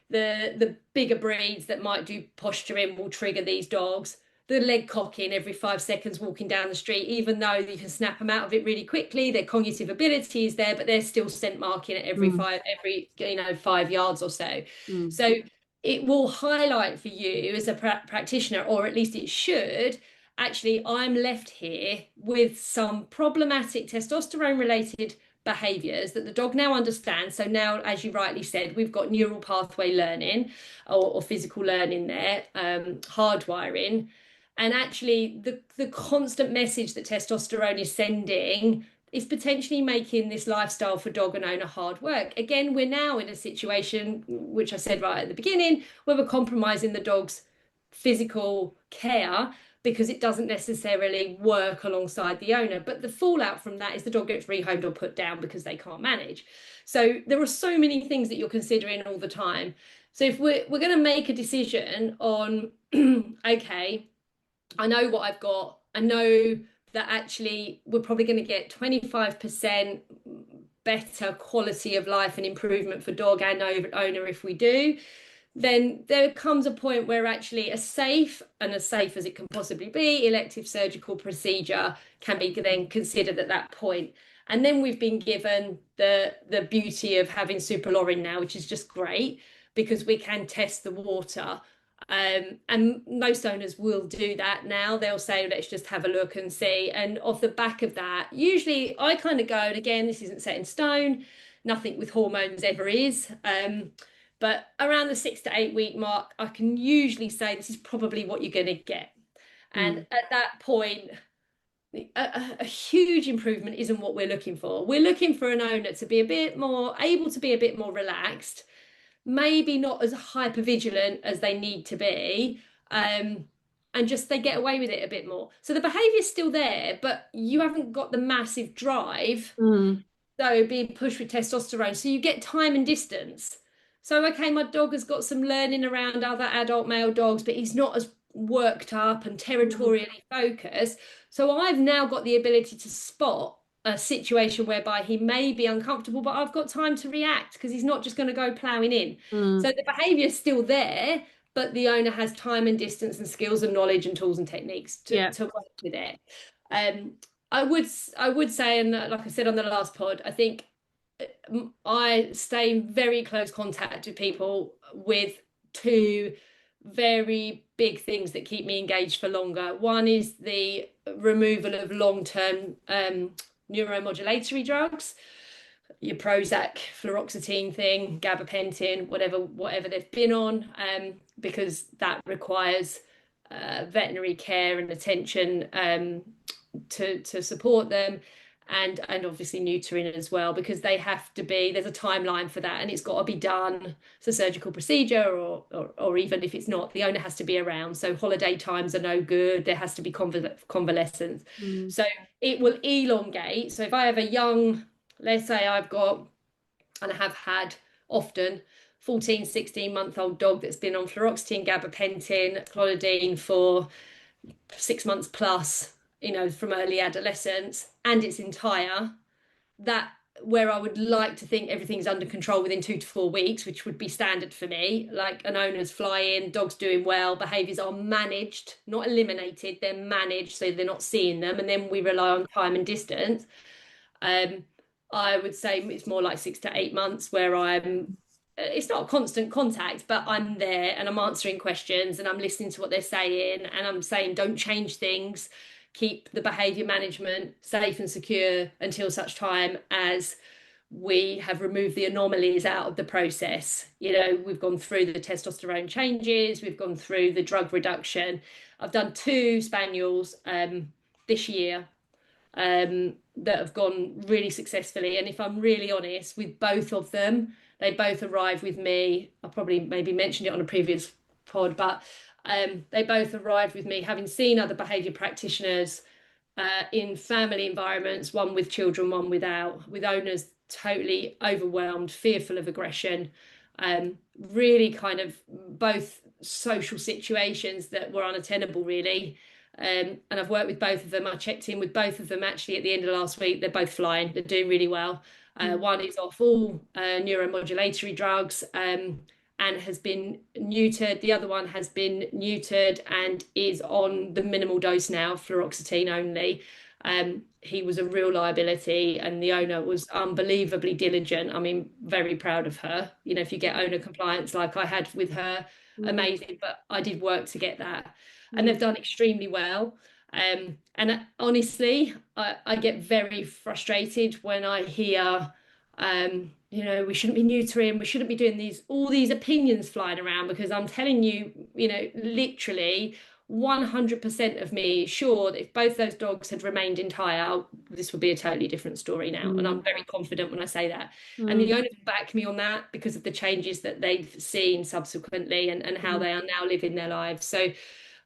the bigger breeds that might do posturing will trigger these dogs. The leg cocking every 5 seconds walking down the street, even though you can snap them out of it really quickly, their cognitive ability is there, but they're still scent marking at every 5 yards or so. So it will highlight for you as a practitioner, or at least it should. Actually, I'm left here with some problematic testosterone related behaviors that the dog now understands. So now, as you rightly said, we've got neural pathway learning or physical learning there, hardwiring. And actually, the constant message that testosterone is sending is potentially making this lifestyle for dog and owner hard work. Again, we're now in a situation, which I said right at the beginning, where we're compromising the dog's physical care because it doesn't necessarily work alongside the owner. But the fallout from that is the dog gets rehomed or put down because they can't manage. So there are so many things that you're considering all the time. So if we're going to make a decision on, okay, I know what I've got. I know that actually we're probably going to get 25% better quality of life and improvement for dog and owner if we do. Then there comes a point where actually a safe, and as safe as it can possibly be, elective surgical procedure can be then considered at that point. And then we've been given the beauty of having supralorin now, which is just great because we can test the water. And most owners will do that now. They'll say, let's just have a look and see. And off the back of that, usually I kind of go, and again, this isn't set in stone, nothing with hormones ever is. But around the 6 to 8 week mark, I can usually say this is probably what you're going to get. And at that point, a huge improvement isn't what we're looking for. We're looking for an owner to be a bit more able to be a bit more relaxed, maybe not as hyper vigilant as they need to be, and just they get away with it a bit more. So the behavior is still there, but you haven't got the massive drive. So being pushed with testosterone, so you get time and distance. So okay, my dog has got some learning around other adult male dogs, but he's not as worked up and territorially focused. So I've now got the ability to spot a situation whereby he may be uncomfortable, but I've got time to react because he's not just going to go ploughing in. So the behavior is still there, but the owner has time and distance and skills and knowledge and tools and techniques to work with it. I would say, and like I said on the last pod, I think I stay in very close contact with people with two very big things that keep me engaged for longer. One is the removal of long-term neuromodulatory drugs, your Prozac, fluoxetine thing, gabapentin, whatever they've been on, because that requires veterinary care and attention to support them. And obviously neutering as well, because they have to be, there's a timeline for that and it's got to be done. It's a surgical procedure, or even if it's not, the owner has to be around. So holiday times are no good. There has to be convalescence. So it will elongate. So if I have a young, let's say I've got, and I have had often, 14, 16-month-old dog that's been on fluoxetine, gabapentin, clonidine for 6 months plus, from early adolescence, and it's entire, that where I would like to think everything's under control within 2 to 4 weeks, which would be standard for me, like an owner's flying, dog's doing well, behaviors are managed, not eliminated, they're managed so they're not seeing them, and then we rely on time and distance. I would say it's more like 6 to 8 months where it's not constant contact, but I'm there and I'm answering questions and I'm listening to what they're saying, and I'm saying don't change things, keep the behavior management safe and secure until such time as we have removed the anomalies out of the process. We've gone through the testosterone changes, we've gone through the drug reduction. I've done 2 spaniels this year that have gone really successfully, and if I'm really honest with both of them, they both arrived with me. I probably maybe mentioned it on a previous pod, but they both arrived with me having seen other behaviour practitioners in family environments, one with children, one without, with owners totally overwhelmed, fearful of aggression, really kind of both social situations that were unattainable, really. And I've worked with both of them. I checked in with both of them actually at the end of last week. They're both flying. They're doing really well. One is off all neuromodulatory drugs and has been neutered. The other one has been neutered and is on the minimal dose now, fluoxetine only. He was a real liability, and the owner was unbelievably diligent. I mean, very proud of her. If you get owner compliance like I had with her, amazing. But I did work to get that, and they've done extremely well. And honestly, I get very frustrated when I hear, we shouldn't be neutering, we shouldn't be doing all these opinions flying around, because I'm telling you, literally 100% of me is sure that if both those dogs had remained entire, this would be a totally different story now. And I'm Mm, very confident when I say that. And the mm, owners back me on that because of the changes that they've seen subsequently, and how mm. they are now living their lives. So,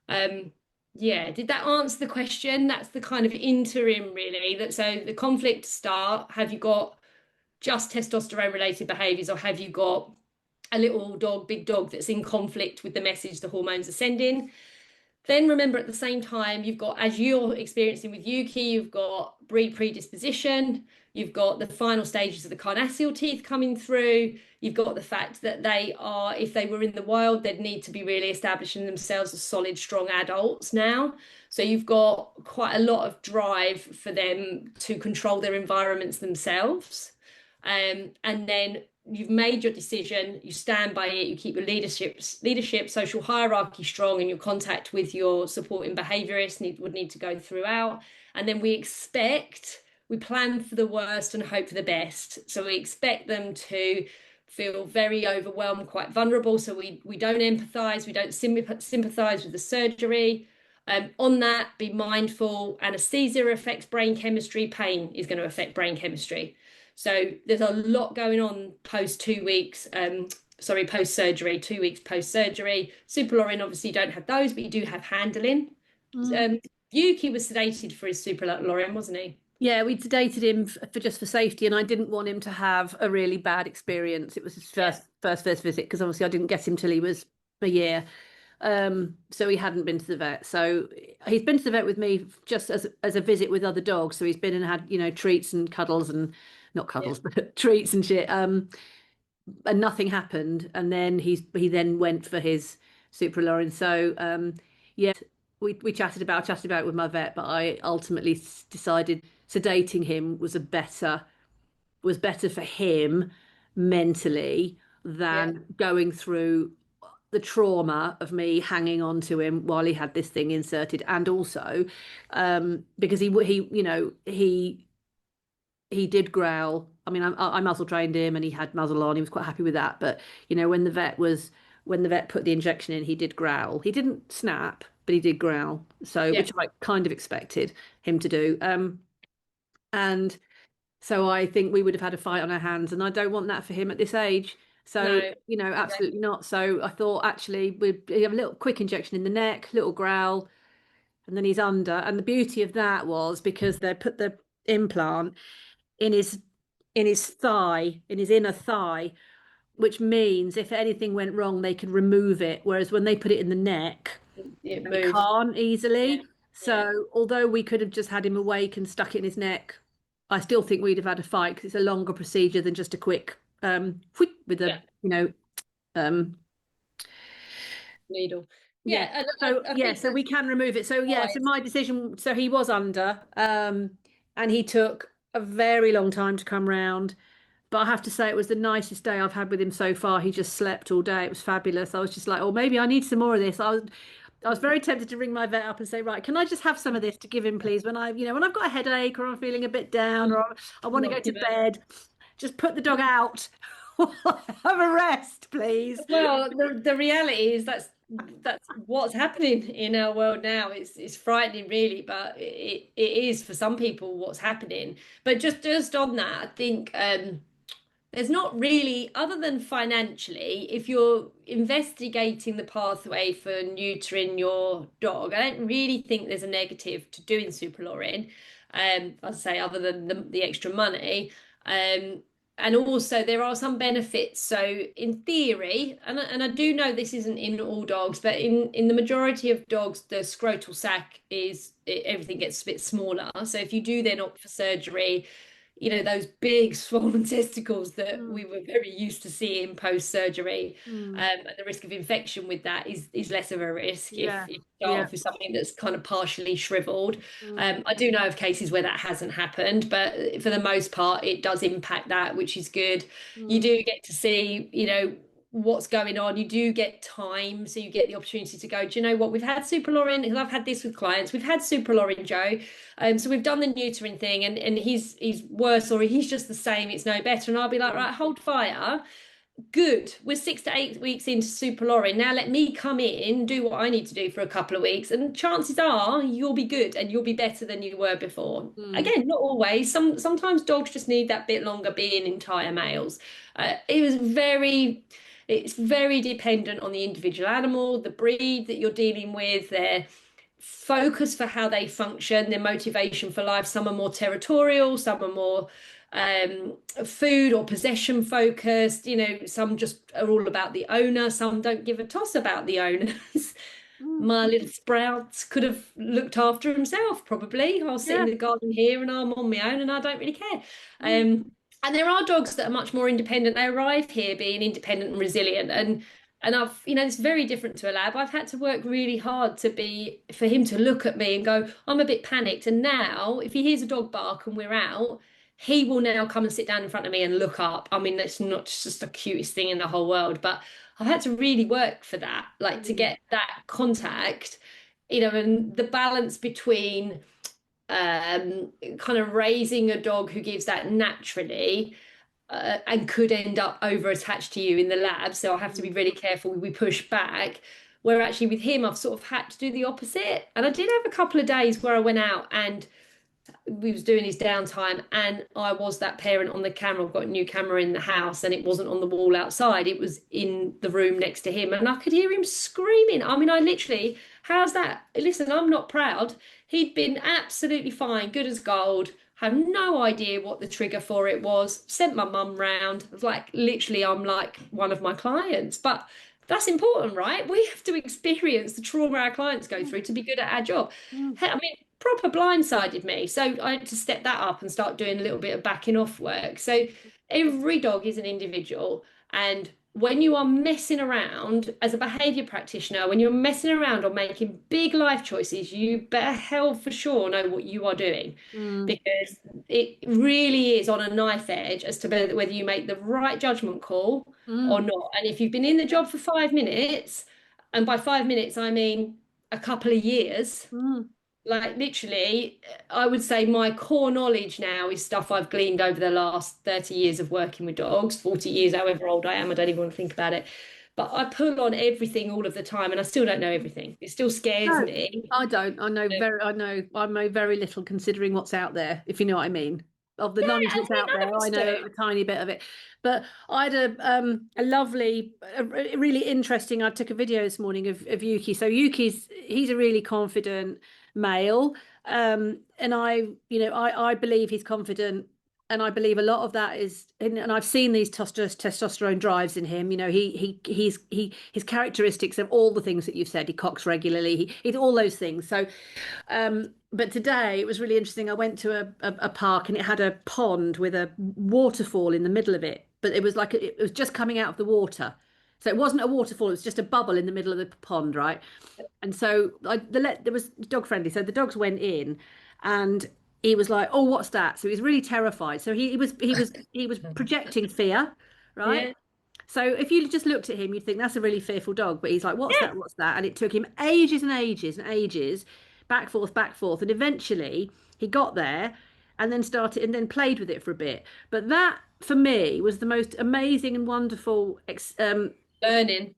um, yeah, did that answer the question? That's the kind of interim, really. That so the conflict start. Have you got just testosterone related behaviors, or have you got a little dog, big dog that's in conflict with the message the hormones are sending? Then remember, at the same time, you've got, as you're experiencing with Yuki, you've got breed predisposition, you've got the final stages of the carnassial teeth coming through, you've got the fact that they are, if they were in the wild, they'd need to be really establishing themselves as solid, strong adults now. So you've got quite a lot of drive for them to control their environments themselves. And then you've made your decision, you stand by it, you keep your leadership, social hierarchy strong, and your contact with your supporting behaviorists would need to go throughout. And then we plan for the worst and hope for the best. So we expect them to feel very overwhelmed, quite vulnerable. So we don't empathize, we don't sympathize with the surgery. On that, be mindful, anesthesia affects brain chemistry, pain is going to affect brain chemistry. So there's a lot going on post 2 weeks, post surgery, 2 weeks post surgery. Superlorin, obviously, you don't have those, but you do have handling. Mm. Um, Yuki was sedated for his superlorin, wasn't he? Yeah, we sedated him for just for safety, and I didn't want him to have a really bad experience. It was his Yeah, first visit because obviously I didn't get him till he was a year. So he hadn't been to the vet. So he's been to the vet with me just as a visit with other dogs. So he's been and had, treats and cuddles and not yeah, cuddles, but treats and shit. And nothing happened. And then he then went for his supralorin. So yeah, we chatted about it with my vet, but I ultimately decided sedating him was better for him mentally yeah, than going through the trauma of me hanging on to him while he had this thing inserted, and also because he did growl. I mean, I muzzle trained him, and he had muzzle on. He was quite happy with that. But when the vet put the injection in, he did growl. He didn't snap, but he did growl. So, yeah. which I kind of expected him to do. And so I think we would have had a fight on our hands, and I don't want that for him at this age. So, No, absolutely not. So I thought actually we'd have a little quick injection in the neck, little growl, and then he's under. And the beauty of that was because they put the implant in his thigh, in his inner thigh, which means if anything went wrong, they could remove it. Whereas when they put it in the neck, it they moves. can't Yeah, easily. yeah, So although we could have just had him awake and stuck it in his neck, I still think we'd have had a fight because it's a longer procedure than just a quick whip with a yeah. um Needle. yeah. Yeah, and So I yeah, think so we can remove it. So yeah, right. so my decision, so he was under, and he took a very long time to come round. But I have to say, it was the nicest day I've had with him so far. He just slept all day. It was fabulous. I was just like, oh, maybe I need some more of this. I was very tempted to ring my vet up and say, right, can I just have some of this to give him, please? When I've got a headache or I'm feeling a bit down or I want to go Not to given. bed, just put the dog out. Have a rest, please. Well, the reality is that's what's happening in our world now. It's frightening, really, but it is for some people what's happening. But just on that, I think there's not really, other than financially, if you're investigating the pathway for neutering your dog, I don't really think there's a negative to doing superlorin. I'd say other than the extra money. Um, and also there are some benefits. So in theory, and I do know this isn't in all dogs, but in the majority of dogs, the scrotal sac everything gets a bit smaller. So if you do then opt for surgery, those big swollen testicles that Mm, we were very used to seeing post surgery, mm, and the risk of infection with that is less of a risk if yeah, you start yeah. off with something that's kind of partially shriveled. Mm, I do know of cases where that hasn't happened, but for the most part, it does impact that, which is good. You mm, do get to see, what's going on. You do get time, so you get the opportunity to go, do you know what? We've had Superlorin, and I've had this with clients. We've had Superlorin, Joe. So we've done the neutering thing, and he's worse, or he's just the same. It's no better. And I'll be like, mm, right, hold fire. good. We're 6 to 8 weeks into super lorry. Now let me come in, do what I need to do for a couple of weeks, and chances are you'll be good and you'll be better than you were before. Mm. Again, not always. Sometimes dogs just need that bit longer being entire males. It was very, it's very dependent on the individual animal, the breed that you're dealing with, their focus for how they function, their motivation for life. Some are more territorial, some are more food or possession focused. Some just are all about the owner, some don't give a toss about the owners. Mm. My little Sprouts could have looked after himself, probably. I'll sit in Yeah. the garden here and I'm on my own and I don't really care. Mm. And there are dogs that are much more independent. They arrive here being independent and resilient. And I've, it's very different to a lab. I've had to work really hard for him to look at me and go, I'm a bit panicked. And now, if he hears a dog bark and we're out, he will now come and sit down in front of me and look up. I mean, that's not just the cutest thing in the whole world, but I've had to really work for that, like to Mm. get that contact, and the balance between kind of raising a dog who gives that naturally and could end up over attached to you in the lab. So I have to be Mm. really careful we push back. Where actually with him, I've sort of had to do the opposite. And I did have a couple of days where I went out and we was doing his downtime and I was that parent on the camera. We've got a new camera in the house and it wasn't on the wall outside. It was in the room next to him and I could hear him screaming. I mean, I literally, how's that? Listen, I'm not proud. He'd been absolutely fine, good as gold. Have no idea what the trigger for it was. Sent my mum round. I was like, literally, I'm like one of my clients. But that's important, right? We have to experience the trauma our clients go through to be good at our job. Mm. I mean, proper blindsided me. So I had to step that up and start doing a little bit of backing off work. So every dog is an individual. And when you are messing around as a behavior practitioner, when you're messing around or making big life choices, you better hell for sure know what you are doing Mm. because it really is on a knife edge as to whether you make the right judgment call or Mm. not. And if you've been in the job for 5 minutes, and by 5 minutes, I mean a couple of years, Mm. like literally, I would say my core knowledge now is stuff I've gleaned over the last 30 years of working with dogs, 40 years, however old I am. I don't even want to think about it. But I pull on everything all of the time and I still don't know everything. It still scares No, me. I don't. I know very little considering what's out there, if you know what I mean. Of the knowledge I that's mean, out none there, of us I know do. a tiny bit of it. But I had a lovely, really interesting. I took a video this morning of Yuki. So he's a really confident male. And I believe he's confident. And I believe a lot of that is, and I've seen these testosterone drives in him. His characteristics of all the things that you've said. He cocks regularly. He's all those things. So, but today it was really interesting. I went to a park and it had a pond with a waterfall in the middle of it, but it was like it was just coming out of the water. So it wasn't a waterfall; it was just a bubble in the middle of the pond, right? And so there was dog friendly. So the dogs went in, and he was like, "Oh, what's that?" So he was really terrified. So he was projecting fear, right? Yeah. So if you just looked at him, you'd think that's a really fearful dog. But he's like, "What's Yeah. that? What's that?" And it took him ages and ages and ages, back forth, and eventually he got there, and then started and then played with it for a bit. But that for me was the most amazing and wonderful Learning.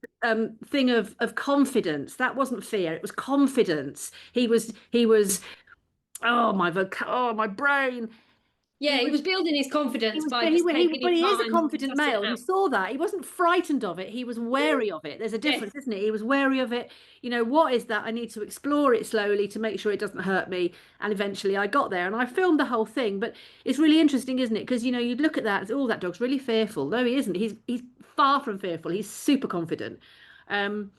thing of confidence. That wasn't fear; it was confidence. He was. Oh my brain. Yeah, He he was was building his he confidence was, by but he, just he, taking but his he is a time, confident sussing it male. You out. saw that. He wasn't frightened of it. He was wary of it. There's a Yes. difference, isn't it? He was wary of it. What is that? I need to explore it slowly to make sure it doesn't hurt me. And eventually I got there and I filmed the whole thing. But it's really interesting, isn't it? Because, you'd look at that and say, oh, that dog's really fearful. No, he isn't. He's far from fearful. He's super confident. Um,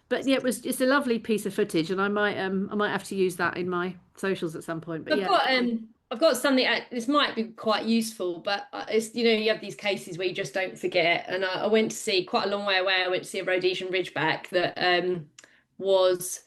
but yeah, it's a lovely piece of footage and I might have to use that in my socials at some point. But I've yeah. got I've got something this might be quite useful, but it's you have these cases where you just don't forget. And I went to see quite a long way away. I went to see a Rhodesian Ridgeback that was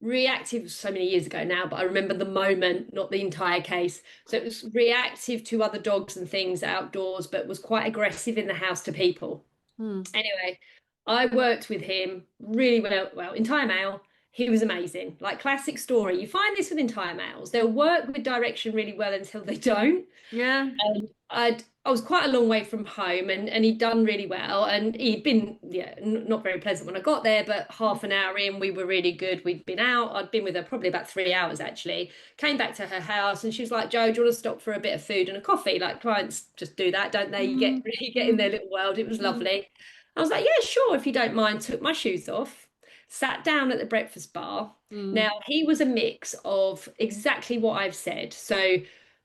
reactive so many years ago now, but I remember the moment, not the entire case. So it was reactive to other dogs and things outdoors, but was quite aggressive in the house to people. Hmm. Anyway, I worked with him really well, entire male. He was amazing. Like classic story. You find this with entire males. They'll work with direction really well until they don't. Yeah. And I'd I was quite a long way from home, and he'd done really well, and he'd been, yeah, not very pleasant when I got there, but half an hour in we were really good. We'd been out, I'd been with her probably about 3 hours actually. Came back to her house and she was like, "Jo, do you want to stop for a bit of food and a coffee?" Like clients just do that, don't they? You get Mm, you get in their mm, little world. It was mm, lovely. I was like, "Yeah, sure, if you don't mind." Took my shoes off, sat down at the breakfast bar. mm, Now he was a mix of exactly what I've said. So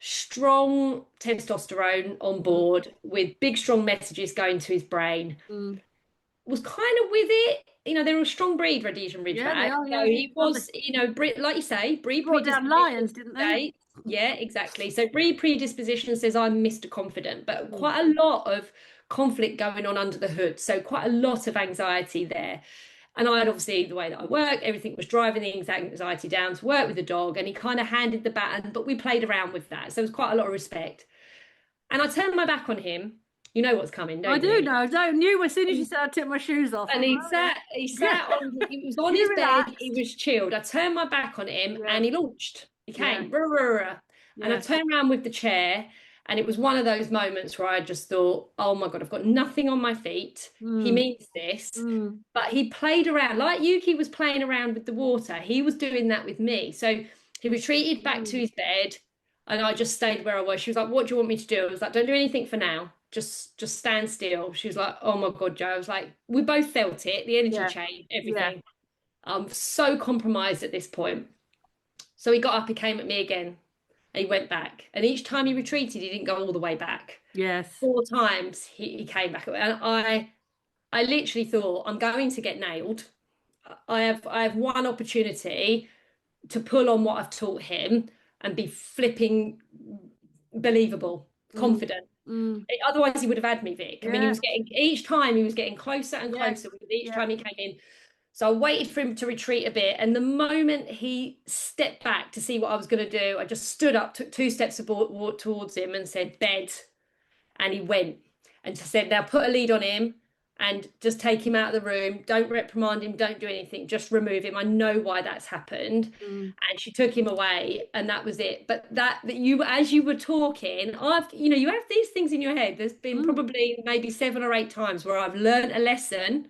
strong testosterone on mm, board with big, strong messages going to his brain. mm. Was kind of with it. They're a strong breed, Rhodesian Yeah, they Ridgeback. are. So Yeah, he aren't they? was, like you say, breed Brought down predisposition lions, didn't they? state. Yeah, exactly. So breed predisposition says I'm Mr. Confident, but Mm, quite a lot of conflict going on under the hood. So quite a lot of anxiety there. And I had obviously the way that I work, everything was driving the anxiety down to work with the dog, and he kind of handed the baton, but we played around with that. So it was quite a lot of respect. And I turned my back on him. You know what's coming, I don't do you? know. I don't knew as soon as you said I took my shoes off. I And thought, he oh yeah, sat, he yeah. sat on, he was on his You bed, he relaxed. was chilled. I turned my back on him Yeah, and he launched. He yeah, came. Rah, rah, rah. And I yeah. turned around with the chair, and it was one of those moments where I just thought, oh my God, I've got nothing on my feet. He Mm, means this. mm, But he played around, like Yuki was playing around with the water. He was doing that with me. So he retreated back to mm, his bed, and I just stayed where I was. She was like, "What do you want me to do?" I was like, "Don't do anything for now. Just stand still." She was like, "Oh my God, Jo." I was like, we both felt it, the energy yeah, change, yeah. everything. I'm so compromised at this point. So he got up, he came at me again, and he went back. And each time he retreated, he didn't go all the way back. Yes. 4 times he came back. And I literally thought, I'm going to get nailed. I have one opportunity to pull on what I've taught him and be flipping believable, Mm, confident. mm, Otherwise, he would have had me, Vic. I mean, he yeah, was getting each time he was getting closer and yeah, closer with each yeah. time he came in. So I waited for him to retreat a bit, and the moment he stepped back to see what I was going to do, I just stood up, took 2 steps towards him, and said, "Bed." And he went and just said, "Now put a lead on him and just take him out of the room. Don't reprimand him. Don't do anything. Just remove him. I know why that's happened." Mm, And she took him away, and that was it. But that you, as you were talking, you have these things in your head. There's been mm, probably maybe 7 or 8 times where I've learned a lesson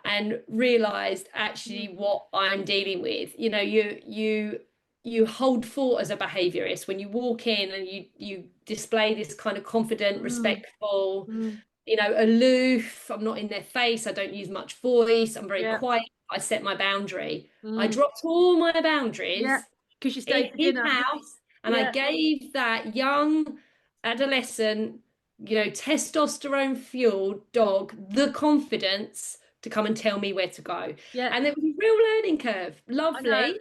and realized mm, actually what I'm dealing with. You hold fort as a behaviorist when you walk in and you display this kind of confident, mm, respectful, mm, aloof. I'm not in their face. I don't use much voice. I'm very yeah, quiet. I set my boundary. I mm, dropped all my yeah. boundaries Because you in stayed for his dinner. house, and I Yeah, gave that young adolescent, testosterone fueled dog the confidence to come and tell me where to go. yeah. And it was a real learning curve. I know. Lovely.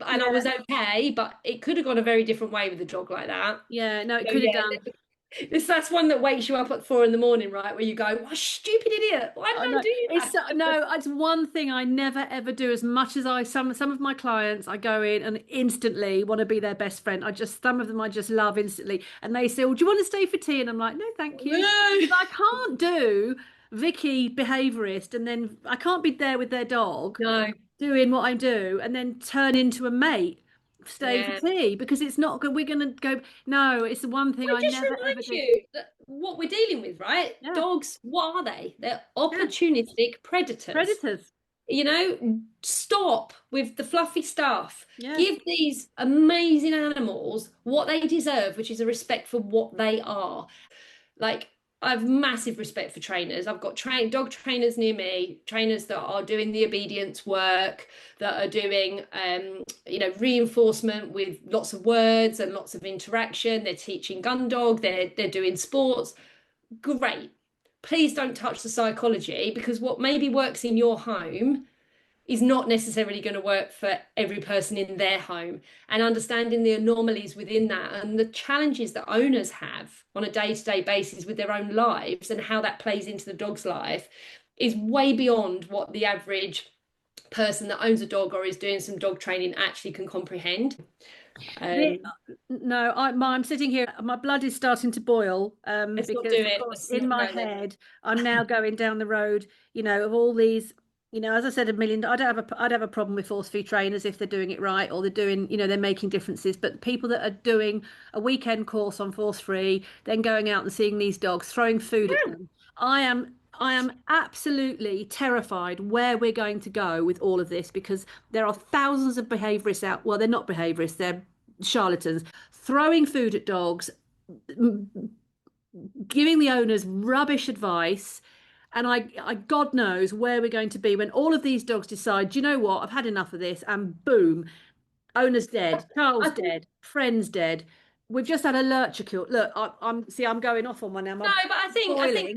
And I Yeah, was okay, but it could have gone a very different way with a dog like that. yeah. No, it So could have yeah, done. that's one that wakes you up at 4 in the morning, right? Where you go, "What stupid idiot? Why did I I know do it's that?" no, it's one thing I never ever do. As much as some of my clients, I go in and instantly want to be their best friend. Some of them I just love instantly, and they say, "Well, do you want to stay for tea?" And I'm like, "No, thank you," No. because I can't do Vicky behaviorist, and then I can't be there with their dog No. doing what I do, and then turn into a mate. Stay for Yeah. tea because it's not good. We're gonna go. No, it's the one thing Well, I it just never ever reminds do. you that what we're dealing with, right? Yeah, Dogs, what are they? They're yeah, opportunistic predators. predators. Stop with the fluffy stuff. Yeah, Give these amazing animals what they deserve, which is a respect for what they are. Like, I have massive respect for trainers. I've got dog trainers near me, trainers that are doing the obedience work, that are doing reinforcement with lots of words and lots of interaction. They're teaching gun dog, they're doing sports. Great. Please don't touch the psychology, because what maybe works in your home is not necessarily going to work for every person in their home. And understanding the anomalies within that and the challenges that owners have on a day-to-day basis with their own lives and how that plays into the dog's life is way beyond what the average person that owns a dog or is doing some dog training actually can comprehend. The, um no, I'm sitting here. My blood is starting to boil let's not do because, of it. course, Let's in not my go there. head, I'm now going down the road, of all these. You know, as I said a million, I'd have a problem with force feed trainers if they're doing it right or they're doing, they're making differences. But people that are doing a weekend course on force free, then going out and seeing these dogs, throwing food at them, I am absolutely terrified where we're going to go with all of this because there are thousands of behaviourists out. Well, they're not behaviourists, they're charlatans throwing food at dogs, giving the owners rubbish advice. And God knows where we're going to be when all of these dogs decide, do you know what, I've had enough of this, and boom, owner's dead, I Charles think dead, friend's dead. We've just had a lurcher kill. Look, I'm going off on one now. no, I'm but I think boiling.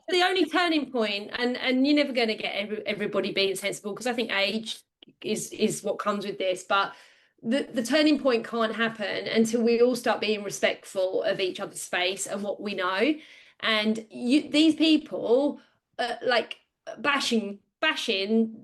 the only turning point, and you're never going to get everybody being sensible because I think age is what comes with this, but the turning point can't happen until we all start being respectful of each other's space and what we know. And these people, like bashing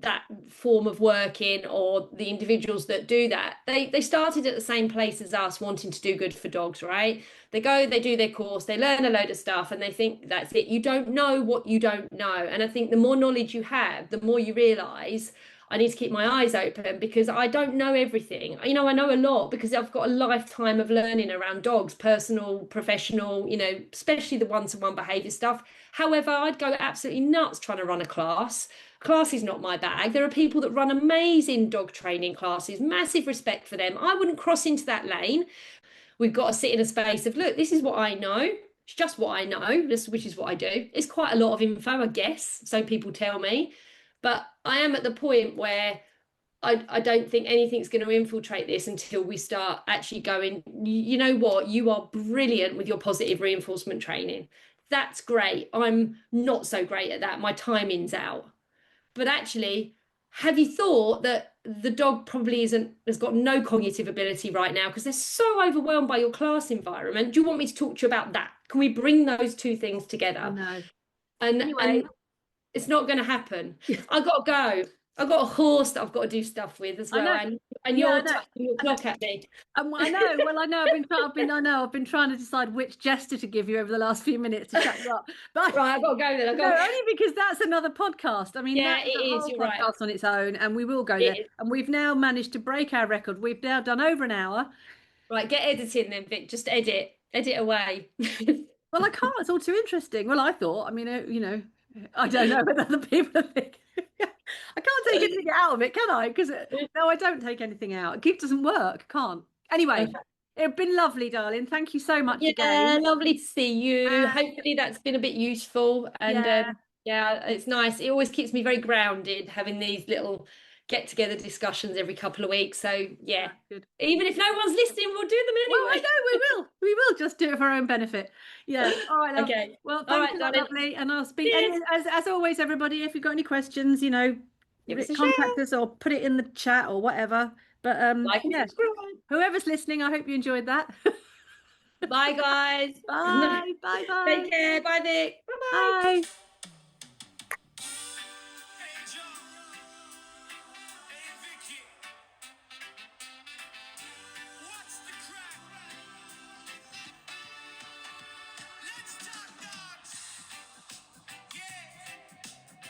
that form of working or the individuals that do that, they started at the same place as us, wanting to do good for dogs, right? They go, they do their course, they learn a load of stuff, and they think that's it. You don't know what you don't know. And I think the more knowledge you have, the more you realize I need to keep my eyes open because I don't know everything. I know a lot because I've got a lifetime of learning around dogs, personal, professional, especially the one-to-one behavior stuff. However, I'd go absolutely nuts trying to run a class. Class is not my bag. There are people that run amazing dog training classes, massive respect for them. I wouldn't cross into that lane. We've got to sit in a space of, look, this is what I know. It's just what I know, which is what I do. It's quite a lot of info, I guess, so people tell me. But I am at the point where I don't think anything's going to infiltrate this until we start actually going, you know what, you are brilliant with your positive reinforcement training. That's great. I'm not so great at that. My timing's out. But actually, have you thought that the dog probably has got no cognitive ability right now because they're so overwhelmed by your class environment? Do you want me to talk to you about that? Can we bring those two things I together? know. And Anyway, it's not going to happen. I've got to go. I've got a horse that I've got to do stuff with as I well, know. and Yeah, I you're know. touching your I know. clock at me. I know. Well, I know. I've been trying to decide which gesture to give you over the last few minutes to shut you up. But Right, I've got to go then. I've no, got to... only because that's another podcast. I mean, Yeah, that it is a is. whole You're right. podcast on its own, and we will go It there. is. And we've now managed to break our record. We've now done over an hour. Right, get editing then, Vic. Just edit away. Well, I can't. It's all too interesting. Well, I thought. I mean, I don't know what other people think. I can't take anything out of it, can I? Because no, I don't take anything out. Keep doesn't work. Can't. Anyway, Okay. it's been lovely, darling. Thank you so much Yeah, again. lovely to see you. And Hopefully that's been a bit useful. And yeah, yeah, it's nice. It always keeps me very grounded having these little get-together discussions every couple of weeks. So yeah, that's good. even if no one's listening, we'll do them Well, I anyway. know we will. We will just do it for our own benefit. Yeah. All right, love. Okay. Well, All thanks right, a lot, darling. lovely. And I'll speak. And Cheers. as always, everybody, if you've got any questions, Give us a share, contact us or put it in the chat or whatever. But like and yeah, subscribe. whoever's listening, I hope you enjoyed that. Bye, guys. Bye. Bye. Bye. Take care. Bye, Vic. Bye bye. Bye.